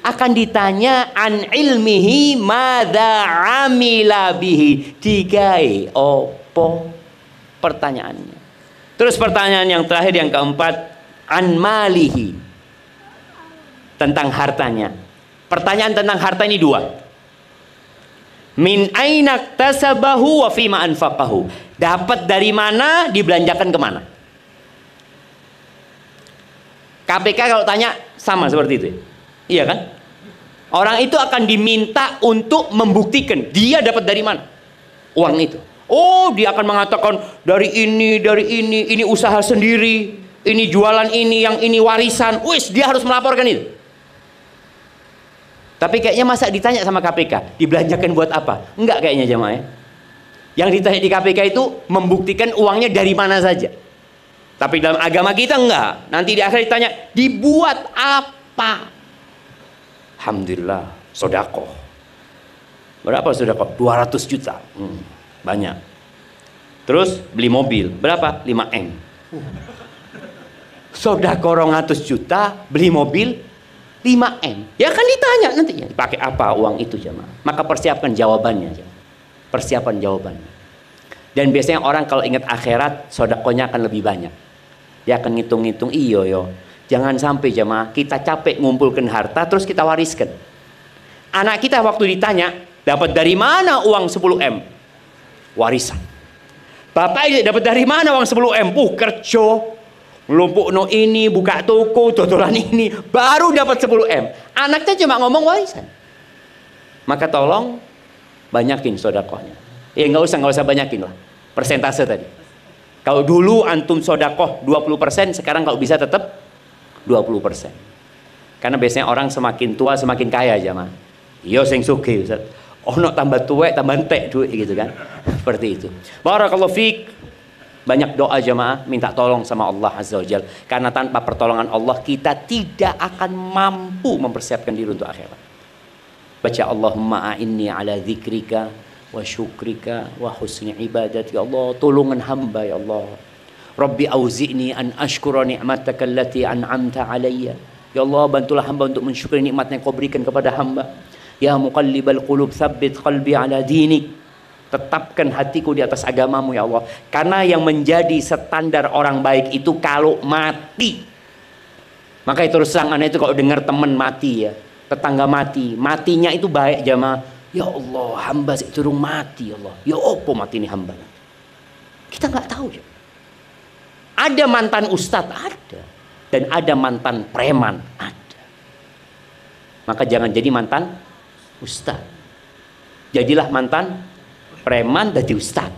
Akan ditanya an ilmihi madza amila bihi. Digawe opo pertanyaannya. Terus pertanyaan yang terakhir yang keempat, an malihi, tentang hartanya. Pertanyaan tentang harta ini 2. Min aina iktasabahu wa fima anfaqahu. Dapat dari mana, dibelanjakan kemana? KPK kalau tanya sama seperti itu. Iya kan? Orang itu akan diminta untuk membuktikan dia dapat dari mana uang itu. Oh, dia akan mengatakan dari ini usaha sendiri, ini jualan ini, yang ini warisan. Wis, dia harus melaporkan itu. Tapi kayaknya masa ditanya sama KPK, dibelanjakan buat apa? Enggak kayaknya jemaah ya. Yang ditanya di KPK itu membuktikan uangnya dari mana saja. Tapi dalam agama kita enggak. Nanti di akhir ditanya, dibuat apa? Alhamdulillah, sodakoh. Berapa sodakoh? 200 juta. Banyak. Terus beli mobil berapa? 5M. Sodakoh 200 juta, beli mobil 5M. Ya kan ditanya nantinya dipakai apa uang itu jemaah. Maka persiapkan jawabannya. Persiapan jawabannya. Dan biasanya orang kalau ingat akhirat, sodakohnya akan lebih banyak. Dia akan ngitung-ngitung, iyo yo. Jangan sampai jemaah kita capek ngumpulkan harta terus kita wariskan. Anak kita waktu ditanya, dapat dari mana uang 10M? Warisan. Bapak dapat dari mana uang 10M? Kerja. Lumpuk no ini, buka toko, dodolan ini, baru dapat 10M. Anaknya cuma ngomong warisan. Maka tolong banyakin sodakohnya. Ya nggak usah banyakin lah. Persentase tadi. Kalau dulu antum sodakoh 20%, sekarang kalau bisa tetap 20%. Karena biasanya orang semakin tua semakin kaya aja mah. Iya sing sugih Ustaz. Ono tambah tuwek tambah entek duit gitu kan. Seperti itu. Barakallahu fiik. Banyak doa jemaah minta tolong sama Allah Azza wa Jalla. Karena tanpa pertolongan Allah kita tidak akan mampu mempersiapkan diri untuk akhirat. Baca Allahumma a'inni ala dzikrika wa syukrika wa husni ibadati. Ya Allah, tolongan hamba ya Allah. Rabbi auzi'ni an ashkura ni'mataka allati an'amta alayya. Ya Allah, bantulah hamba untuk mensyukuri nikmat yang kau berikan kepada hamba. Ya muqallibal qulub tsabbit qalbi ala dinik. Tetapkan hatiku di atas agamamu ya Allah. Karena yang menjadi standar orang baik itu kalau mati. Maka itu terus terang aneh itu kalau dengar teman mati ya, tetangga mati, matinya itu baik jamaah. Ya Allah, hamba turung mati ya Allah. Ya opo mati ini hamba. Kita nggak tahu ya. Ada mantan ustadz ada, dan ada mantan preman ada. Maka jangan jadi mantan ustadz. Jadilah mantan preman jadi ustadz.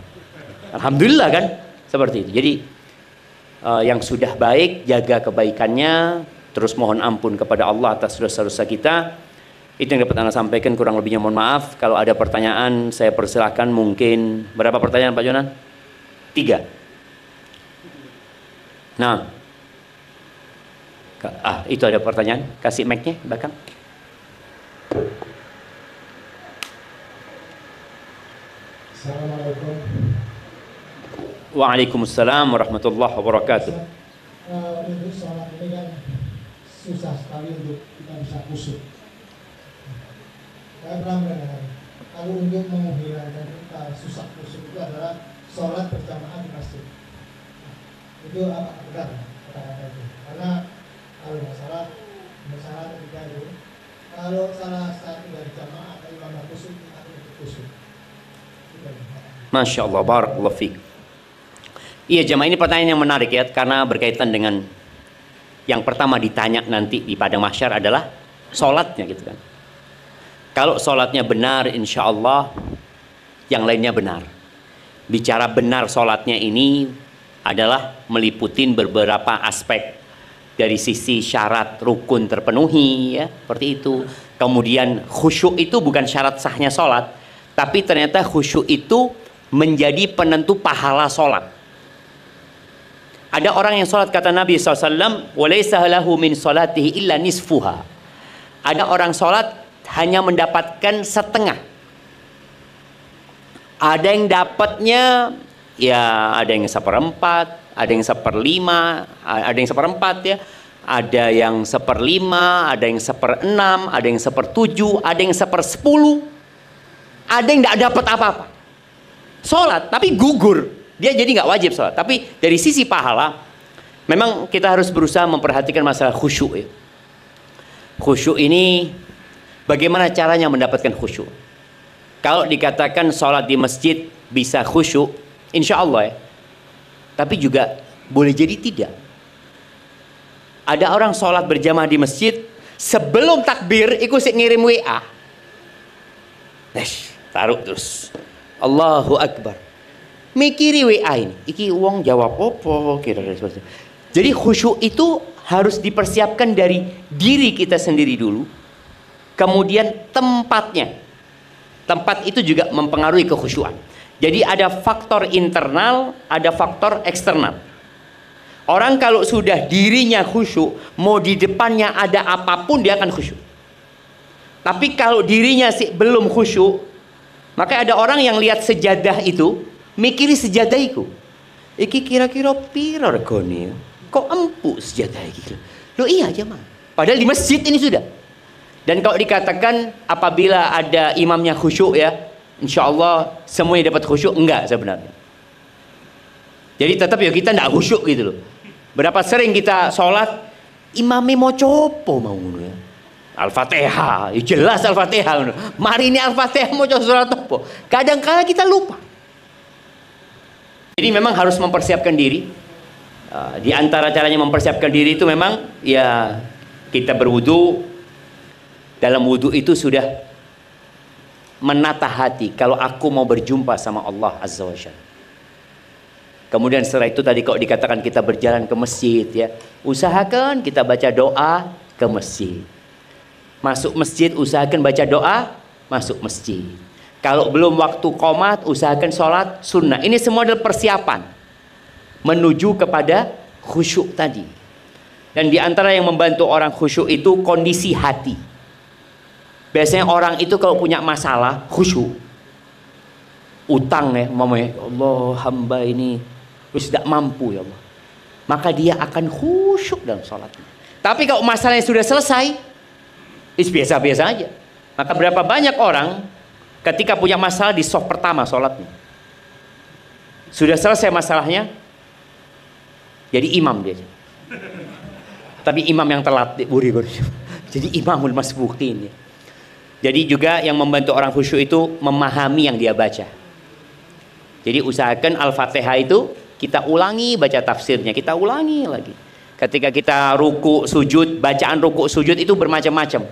Alhamdulillah kan seperti itu. Jadi yang sudah baik jaga kebaikannya, terus mohon ampun kepada Allah atas dosa-dosa kita. Itu yang dapat Anda sampaikan, kurang lebihnya mohon maaf. Kalau ada pertanyaan saya persilahkan. Mungkin berapa pertanyaan Pak Jonan? 3. Nah, itu ada pertanyaan. Kasih mic-nya belakang. Assalamualaikum. Waalaikumsalam warahmatullahi wabarakatuh. Ibu sholat ini kan susah sekali untuk kita bisa khusyuk. Saya pernah mendengar kalau untuk menghilangkan kita susah khusyuk itu adalah sholat berjamaah di masjid. Itu apa benar kata-kata itu? Karena kalau masalah ketika itu, kalau salah satu dari jamaah atau imam khusyuk kita harus khusyuk. Masya Allah, barakallahu fiik. Iya jemaah, ini pertanyaan yang menarik ya, karena berkaitan dengan yang pertama ditanya nanti di padang mahsyar adalah sholatnya gitu kan. Kalau sholatnya benar, insya Allah yang lainnya benar. Bicara benar sholatnya ini adalah meliputin beberapa aspek. Dari sisi syarat rukun terpenuhi ya, seperti itu. Kemudian khusyuk itu bukan syarat sahnya sholat, tapi ternyata khusyuk itu menjadi penentu pahala sholat. Ada orang yang sholat, kata Nabi SAW, walaysa lahu min sholatihi illa nisfuha. Ada orang sholat hanya mendapatkan setengah. Ada yang dapatnya ya, ada yang seperempat, ada yang seperlima, ada yang seperempat ya, ada yang seperlima, ada yang seperenam, ada yang sepertujuh, ada yang sepersepuluh, ada yang tidak dapat apa-apa. Sholat tapi gugur, dia jadi nggak wajib sholat. Tapi dari sisi pahala, memang kita harus berusaha memperhatikan masalah khusyuk ya. Khusyuk ini bagaimana caranya mendapatkan khusyuk? Kalau dikatakan sholat di masjid bisa khusyuk, insya Allah ya. Tapi juga boleh jadi tidak. Ada orang sholat berjamaah di masjid, sebelum takbir ikut ngirim WA. Taruh terus. Allahu Akbar. Mikiri WA ini. Iki uang jawab apa kira-kira seperti itu. Jadi khusyuk itu harus dipersiapkan dari diri kita sendiri dulu. Kemudian tempatnya. Tempat itu juga mempengaruhi kekhusyuan. Jadi ada faktor internal, ada faktor eksternal. Orang kalau sudah dirinya khusyuk, mau di depannya ada apapun dia akan khusyuk. Tapi kalau dirinya belum khusyuk, maka ada orang yang lihat sejadah itu, mikiri sejadah itu. Iki kira-kira piro regane? Kok empuk sejadah iki? Loh iya aja mah. Padahal di masjid ini sudah. Dan kalau dikatakan apabila ada imamnya khusyuk ya, insya Allah semuanya dapat khusyuk, enggak sebenarnya. Jadi tetap ya kita enggak khusyuk gitu loh. Berapa sering kita sholat imamnya mau copo mau ya. Al-Fatihah, ya jelas Al-Fatihah. Mari ini Al-Fatihah mau coba sholat apa? Kadang-kadang kita lupa. Jadi memang harus mempersiapkan diri. Di antara caranya mempersiapkan diri itu memang ya kita berwudu. Dalam wudu itu sudah menata hati, kalau aku mau berjumpa sama Allah Azza wa Jalla. Kemudian setelah itu tadi kalau dikatakan kita berjalan ke masjid ya, usahakan kita baca doa ke masjid. Masuk masjid usahakan baca doa masuk masjid. Kalau belum waktu qomat usahakan sholat sunnah. Ini semua adalah persiapan menuju kepada khusyuk tadi. Dan di antara yang membantu orang khusyuk itu kondisi hati. Biasanya orang itu kalau punya masalah khusyuk, utang ya, mamanya Allah hamba ini tidak mampu ya Allah, maka dia akan khusyuk dalam sholatnya. Tapi kalau masalahnya sudah selesai, biasa-biasa aja. Maka berapa banyak orang ketika punya masalah di soft pertama sholatnya, sudah selesai masalahnya, jadi imam dia. Tapi imam yang telat, jadi imamul masbuqin. Jadi juga yang membantu orang khusyuk itu memahami yang dia baca. Jadi usahakan Al-Fatihah itu kita ulangi baca tafsirnya, kita ulangi lagi. Ketika kita ruku sujud, bacaan ruku sujud itu bermacam-macam.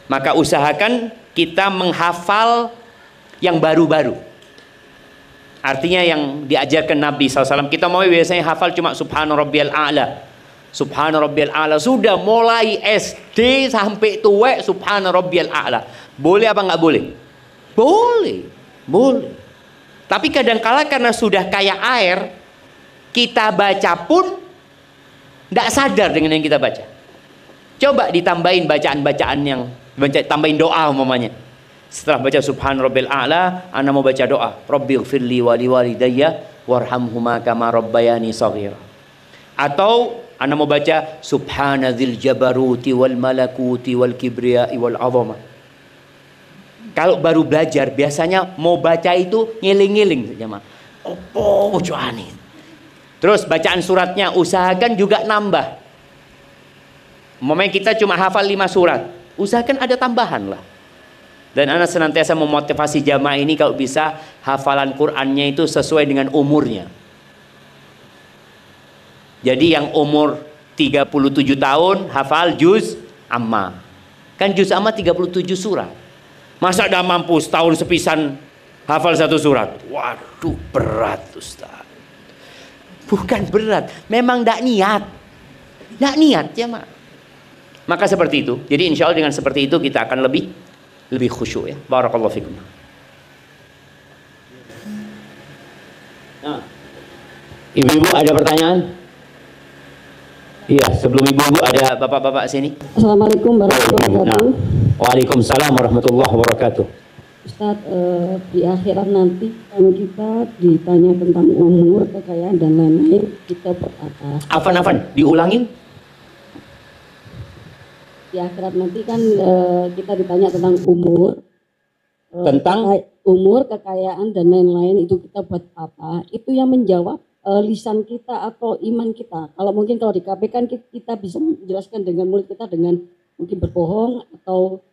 Maka usahakan kita menghafal yang baru-baru. Artinya yang diajarkan Nabi SAW. Kita mau biasanya hafal cuma Subhana Rabbiyal A'la. Subhana Rabbiyal A'la. Sudah mulai SD sampai tua Subhana Rabbiyal A'la. Boleh apa nggak boleh? Boleh, boleh. Tapi kadang-kala karena sudah kayak air, kita baca pun tidak sadar dengan yang kita baca. Coba ditambahin bacaan-bacaan yang tambahin doa umpamanya. Setelah baca Subhan Rabbil A'la, ana mau baca doa, Rabbighfirli wa liwalidayya warhamhuma kama rabbayani shaghira. Atau Anda mau baca Subhanadzil jabaruti wal malakuti wal kibriya'i wal azamah. Kalau baru belajar biasanya mau baca itu ngiling-ngiling jemaah. Opo ujuane. Terus bacaan suratnya usahakan juga nambah. Umpamanya kita cuma hafal 5 surat, usahakan ada tambahan lah. Dan Ana senantiasa memotivasi jamaah ini kalau bisa hafalan Qur'annya itu sesuai dengan umurnya. Jadi yang umur 37 tahun hafal juz amma. Kan juz amma 37 surat. Masa dah mampu setahun sepisan hafal 1 surat? Waduh, berat Ustaz. Bukan berat, memang tidak niat. Tidak niat ya mak. Maka seperti itu. Jadi insya Allah dengan seperti itu kita akan lebih khusyuk ya. Barakallahu fikum. Nah, ibu-ibu ada pertanyaan? Iya, sebelum ibu-ibu ada bapak-bapak sini. Assalamualaikum warahmatullahi wabarakatuh. Waalaikumsalam warahmatullahi wabarakatuh. Ustaz, di akhirat nanti kalau kita ditanya tentang umur, kekayaan dan lain-lain, kita buat apa? Afan, diulangin. Di akhirat nanti kan kita ditanya tentang umur, Tentang? umur, kekayaan dan lain-lain, itu kita buat apa? Itu yang menjawab lisan kita atau iman kita. Kalau mungkin kalau di KPK kan kita bisa menjelaskan dengan mulut kita dengan mungkin berbohong atau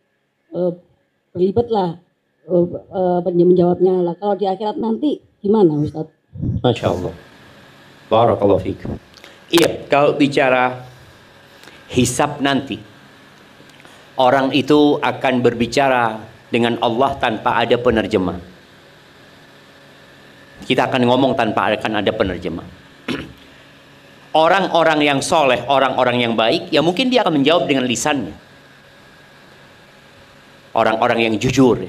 berlibat lah menjawabnya lah. Kalau di akhirat nanti gimana Ustaz? Masya Allah. Barakallahu fikum. Iya, kalau bicara hisab nanti, orang itu akan berbicara dengan Allah tanpa ada penerjemah. Kita akan ngomong tanpa akan ada penerjemah. Orang-orang yang soleh, orang-orang yang baik, ya mungkin dia akan menjawab dengan lisannya. Orang-orang yang jujur.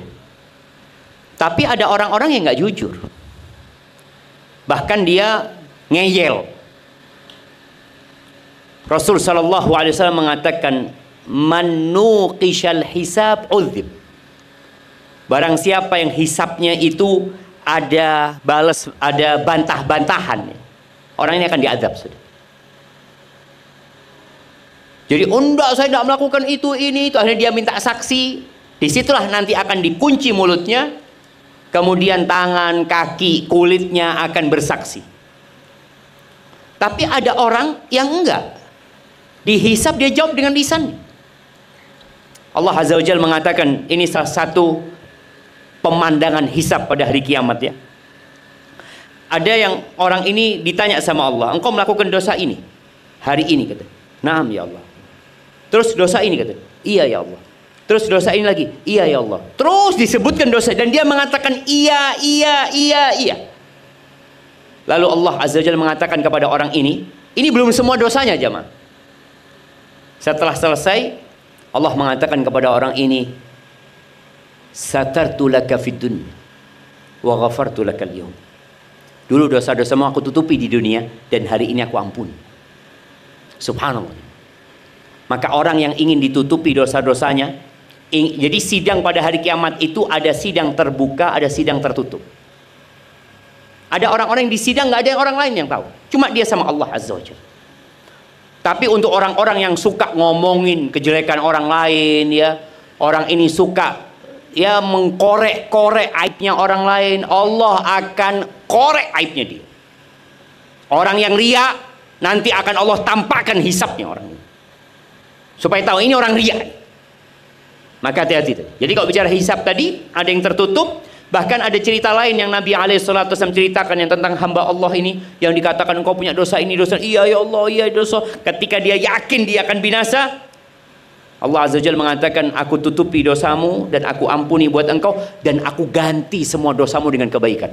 Tapi ada orang-orang yang nggak jujur. Bahkan dia ngeyel. Rasul Shallallahu Alaihi Wasallam mengatakan, "Man nuqishal hisab udzib." Barang siapa yang hisabnya itu ada balas, ada bantah-bantahan, orang ini akan diazab sudah. Jadi enggak, saya tidak melakukan itu, ini, itu. Akhirnya dia minta saksi. Disitulah nanti akan dikunci mulutnya. Kemudian tangan, kaki, kulitnya akan bersaksi. Tapi ada orang yang enggak. Dihisab dia jawab dengan lisan. Allah Azza wa Jalla mengatakan, ini salah satu pemandangan hisab pada hari kiamat ya. Ada yang orang ini ditanya sama Allah, engkau melakukan dosa ini hari ini, kata. Naam ya Allah. Terus dosa ini, kata. Iya ya Allah. Terus dosa ini lagi, iya ya Allah. Terus disebutkan dosa dan dia mengatakan iya. Lalu Allah Azza wa Jalla mengatakan kepada orang ini belum semua dosanya jemaah. Setelah selesai, Allah mengatakan kepada orang ini, satartu laka fid dunya wa ghafartu lakal yawm. Dulu dosa-dosamu aku tutupi di dunia dan hari ini aku ampuni. Subhanallah. Maka orang yang ingin ditutupi dosa-dosanya, jadi sidang pada hari kiamat itu ada sidang terbuka, ada sidang tertutup. Ada orang-orang yang di sidang nggak ada yang orang lain yang tahu, cuma dia sama Allah Azza wa Jalla. Tapi untuk orang-orang yang suka ngomongin kejelekan orang lain ya, orang ini suka ya mengkorek-korek aibnya orang lain, Allah akan korek aibnya dia. Orang yang ria nanti akan Allah tampakkan hisabnya orang ini, supaya tahu ini orang ria. Maka hati-hati. Jadi kalau bicara hisab tadi ada yang tertutup, bahkan ada cerita lain yang Nabi SAW ceritakan yang tentang hamba Allah ini yang dikatakan engkau punya dosa ini, dosa. Iya ya Allah, iya dosa. Ketika dia yakin dia akan binasa, Allah Azza wa Jalla mengatakan, aku tutupi dosamu dan aku ampuni buat engkau dan aku ganti semua dosamu dengan kebaikan.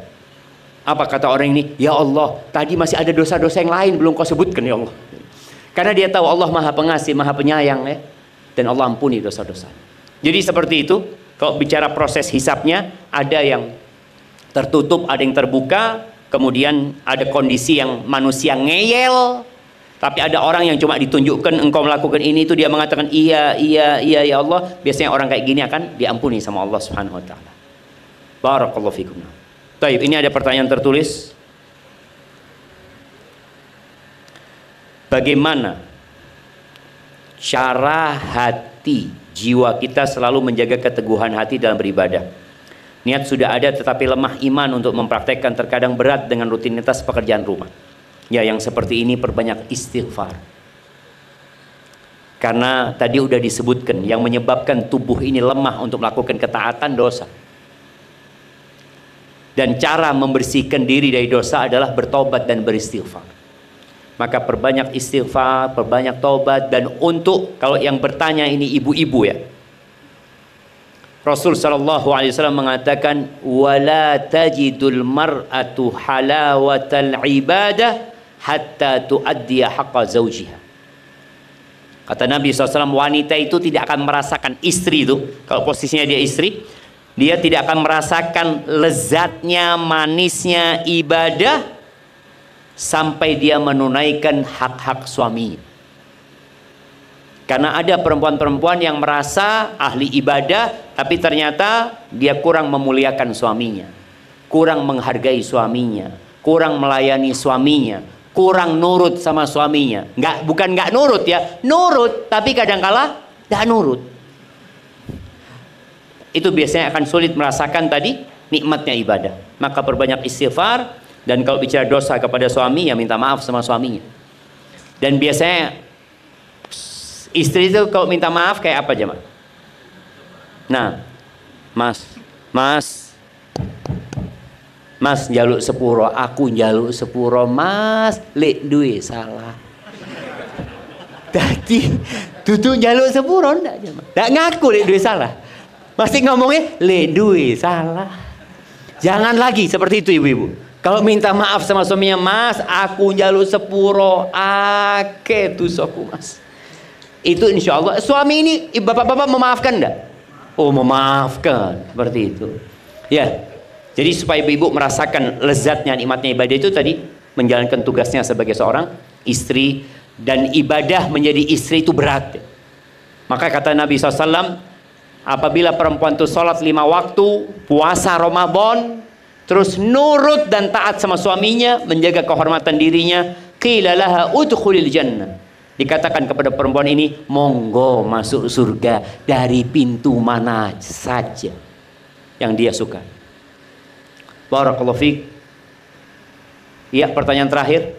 Apa kata orang ini? Ya Allah, tadi masih ada dosa-dosa yang lain belum kau sebutkan ya Allah. Karena dia tahu Allah Maha Pengasih, Maha Penyayang ya, dan Allah ampuni dosa-dosa. Jadi seperti itu. Kalau bicara proses hisabnya, ada yang tertutup, ada yang terbuka. Kemudian ada kondisi yang manusia ngeyel. Tapi ada orang yang cuma ditunjukkan engkau melakukan ini itu dia mengatakan iya ya Allah. Biasanya orang kayak gini akan diampuni sama Allah Subhanahu wa taala. Barakallahu fikum. Baik, ini ada pertanyaan tertulis. bagaimana cara hati, jiwa kita selalu menjaga keteguhan hati dalam beribadah. Niat sudah ada tetapi lemah iman untuk mempraktekkan, terkadang berat dengan rutinitas pekerjaan rumah. Ya, yang seperti ini perbanyak istighfar. Karena tadi udah disebutkan yang menyebabkan tubuh ini lemah untuk melakukan ketaatan, dosa. Dan cara membersihkan diri dari dosa adalah bertobat dan beristighfar. Maka perbanyak istighfar, perbanyak tobat. Dan untuk, kalau yang bertanya ini ibu-ibu ya, Rasul SAW mengatakan, wala tajidul mar'atu halawatal ibadah hatta tuaddiya haqqa zawjiha. Kata Nabi SAW, wanita itu tidak akan merasakan, istri itu, kalau posisinya dia istri, dia tidak akan merasakan lezatnya, manisnya ibadah sampai dia menunaikan hak-hak suaminya. Karena ada perempuan-perempuan yang merasa ahli ibadah, tapi ternyata dia kurang memuliakan suaminya, kurang menghargai suaminya, kurang melayani suaminya, kurang nurut sama suaminya. Bukan nggak nurut ya, nurut, tapi kadangkala nggak nurut. Itu biasanya akan sulit merasakan tadi nikmatnya ibadah. Maka perbanyak istighfar, dan kalau bicara dosa kepada suami ya minta maaf sama suaminya. Dan biasanya istri itu kalau minta maaf kayak apa jemaah? Nah, Mas njaluk sepuro, aku njaluk sepuro, Mas, lek duwe salah. Tadi tutu njaluk sepuro ndak jemaah? Ndak ngaku lek duwe salah. Pasti ngomongnya lek duwe salah. Jangan lagi seperti itu ibu-ibu. Kalau minta maaf sama suaminya, Mas, aku njaluk sepuro, ake dosaku Mas. Itu insya Allah suami ini, bapak-bapak memaafkan enggak? Oh, memaafkan, seperti itu. Ya, jadi supaya ibu merasakan lezatnya, nikmatnya ibadah itu tadi, menjalankan tugasnya sebagai seorang istri, dan ibadah menjadi istri itu berat. Maka kata Nabi SAW, apabila perempuan itu sholat 5 waktu, puasa Ramadan, terus nurut dan taat sama suaminya, menjaga kehormatan dirinya, qila laha udkhulil jannah. Dikatakan kepada perempuan ini, monggo masuk surga dari pintu mana saja yang dia suka. Barakallahu fiik. Iya, pertanyaan terakhir.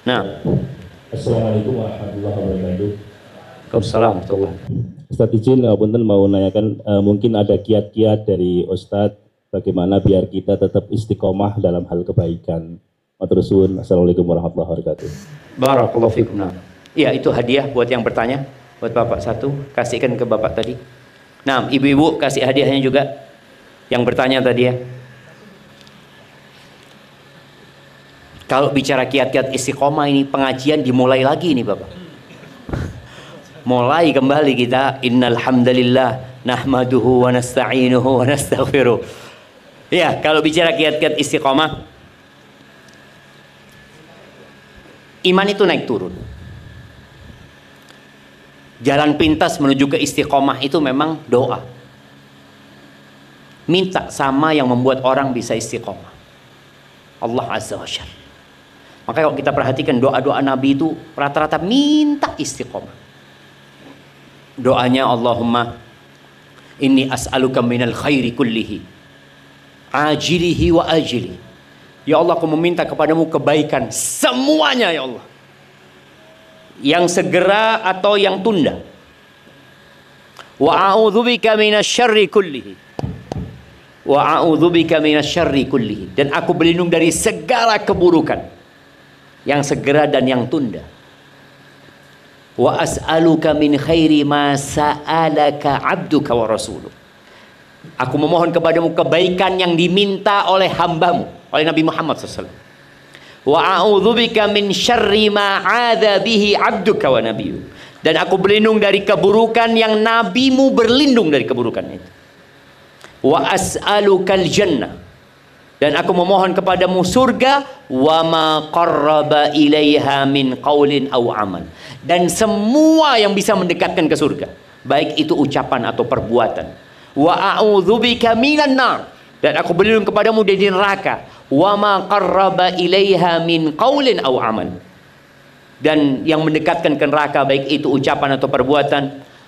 Nah. Assalamualaikum warahmatullahi wabarakatuh. Waalaikumsalam. Ustadz izin, punten mau nanyakan, mungkin ada kiat-kiat dari Ustadz bagaimana biar kita tetap istiqomah dalam hal kebaikan. Matursuun. Assalamualaikum warahmatullahi wabarakatuh. Barakallahu fikum. Nah, iya, itu hadiah buat yang bertanya, buat bapak satu, kasihkan ke bapak tadi. Nah, ibu-ibu kasih hadiahnya juga yang bertanya tadi ya. Kalau bicara kiat-kiat istiqomah ini, pengajian dimulai lagi nih bapak. Mulai kembali kita, innal hamdalillah nahmaduhu wa nasta'inuhu wa nastaghfiruh. Ya, kalau bicara kiat-kiat istiqomah, iman itu naik turun. Jalan pintas menuju ke istiqomah itu memang doa. Minta sama yang membuat orang bisa istiqomah, Allah Azza wa Jalla. Maka kalau kita perhatikan doa-doa Nabi itu rata-rata minta istiqomah. Doanya, Allahumma inni as'aluka minal khairi kullihi ajilihi wa ajili. Ya Allah, aku meminta kepadamu kebaikan semuanya ya Allah, yang segera atau yang tunda. Wa a'udzubika minasyarri kullihi. Wa a'udzubika minasyarri kullihi. Dan aku berlindung dari segala keburukan, yang segera dan yang tunda. Wa as'aluka min khairi ma sa'alaka 'abduka wa rasuluh. Aku memohon kepadamu kebaikan yang diminta oleh hambamu, oleh Nabi Muhammad SAW. Wa a'udzubika min syarri ma 'adza bihi 'abduka wa nabiyyu. Dan aku berlindung dari keburukan yang nabimu berlindung dari keburukan itu. Wa as'alukal jannah. Dan aku memohon kepadamu surga, wa ma qarraba ilaiha min qaulin aw amal. Dan semua yang bisa mendekatkan ke surga, baik itu ucapan atau perbuatan. Wa a'udzubika minan nar. Dan aku berlindung kepadamu dari neraka. wa ma qarraba ilaiha min qaulin aw amal. Dan yang mendekatkan ke neraka baik itu ucapan atau perbuatan.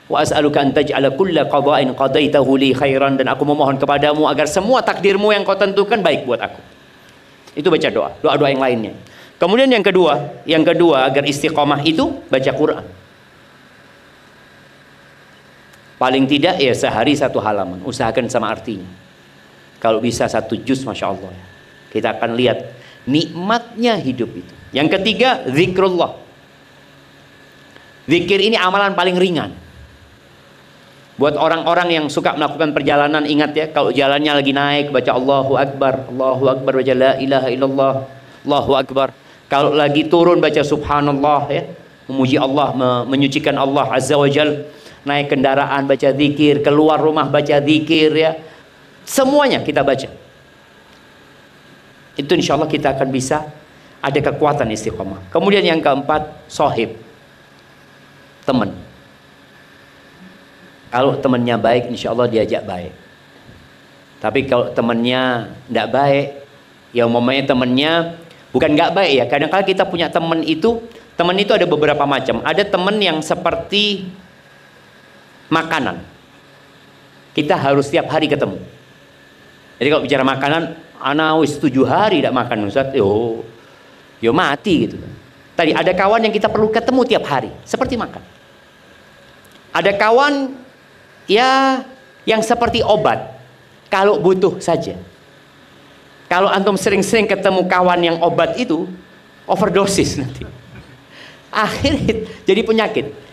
Wa as'aluka an taj'ala kulla qada'in qadaitahu li khairan, dan aku memohon kepadamu agar semua takdirmu yang kau tentukan baik buat aku. Itu baca doa, doa-doa yang lainnya. Kemudian yang kedua agar istiqomah itu baca Quran. Paling tidak ya sehari 1 halaman, usahakan sama artinya. Kalau bisa 1 juz, masya Allah. Kita akan lihat nikmatnya hidup itu. Yang ketiga, zikrullah. Zikir ini amalan paling ringan. Buat orang-orang yang suka melakukan perjalanan, ingat ya, kalau jalannya lagi naik baca Allahu Akbar, baca la ilaha illallah, Allahu Akbar. Kalau lagi turun baca subhanallah ya, memuji Allah, menyucikan Allah azza wa jal. Naik kendaraan baca zikir, keluar rumah baca zikir ya. Semuanya kita baca. Itu insya Allah kita akan bisa ada kekuatan istiqomah. Kemudian yang keempat, sohib, teman. Kalau temannya baik, insya Allah diajak baik. Tapi kalau temannya tidak baik, ya umpamanya temannya bukan nggak baik ya. Kadang-kadang kita punya teman itu ada beberapa macam. Ada teman yang seperti makanan. Kita harus setiap hari ketemu. Jadi kalau bicara makanan, ana wis 7 hari tidak makan Ustaz, yo mati gitu. Tadi ada kawan yang kita perlu ketemu tiap hari, seperti makan. Ada kawan ya yang seperti obat, kalau butuh saja. Kalau antum sering-sering ketemu kawan yang obat itu, overdosis nanti. Akhirnya jadi penyakit.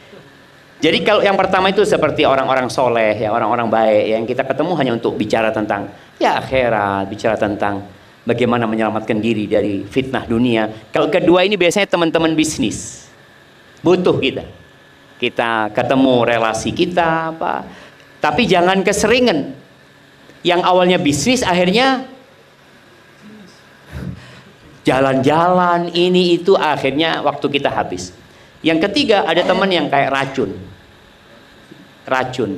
Jadi kalau yang pertama itu seperti orang-orang soleh, ya orang-orang baik yang kita ketemu hanya untuk bicara tentang ya akhirat, bicara tentang bagaimana menyelamatkan diri dari fitnah dunia. Kalau kedua ini biasanya teman-teman bisnis, butuh kita ketemu relasi kita apa, tapi jangan keseringan. Yang awalnya bisnis akhirnya jalan-jalan ini itu, akhirnya waktu kita habis. Yang ketiga, ada teman yang kayak racun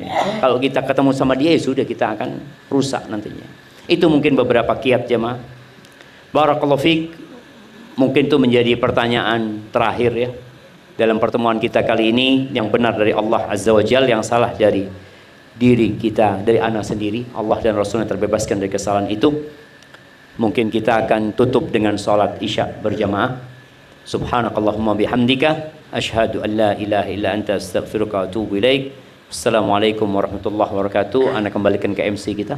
ya. Kalau kita ketemu sama dia ya sudah, kita akan rusak nantinya. Itu mungkin beberapa kiat jemaah. Barakallahu fiik. Mungkin itu menjadi pertanyaan terakhir ya dalam pertemuan kita kali ini. Yang benar dari Allah Azza wa Jalla, yang salah dari diri kita, dari ana sendiri. Allah dan Rasulnya terbebaskan dari kesalahan itu. Mungkin kita akan tutup dengan sholat isya berjamaah. Subhanakallahumma bihamdika asyhadu an la ilaha illa anta astaghfiruka wa atubu ilaik. Assalamualaikum warahmatullahi wabarakatuh. Anda kembalikan ke MC kita.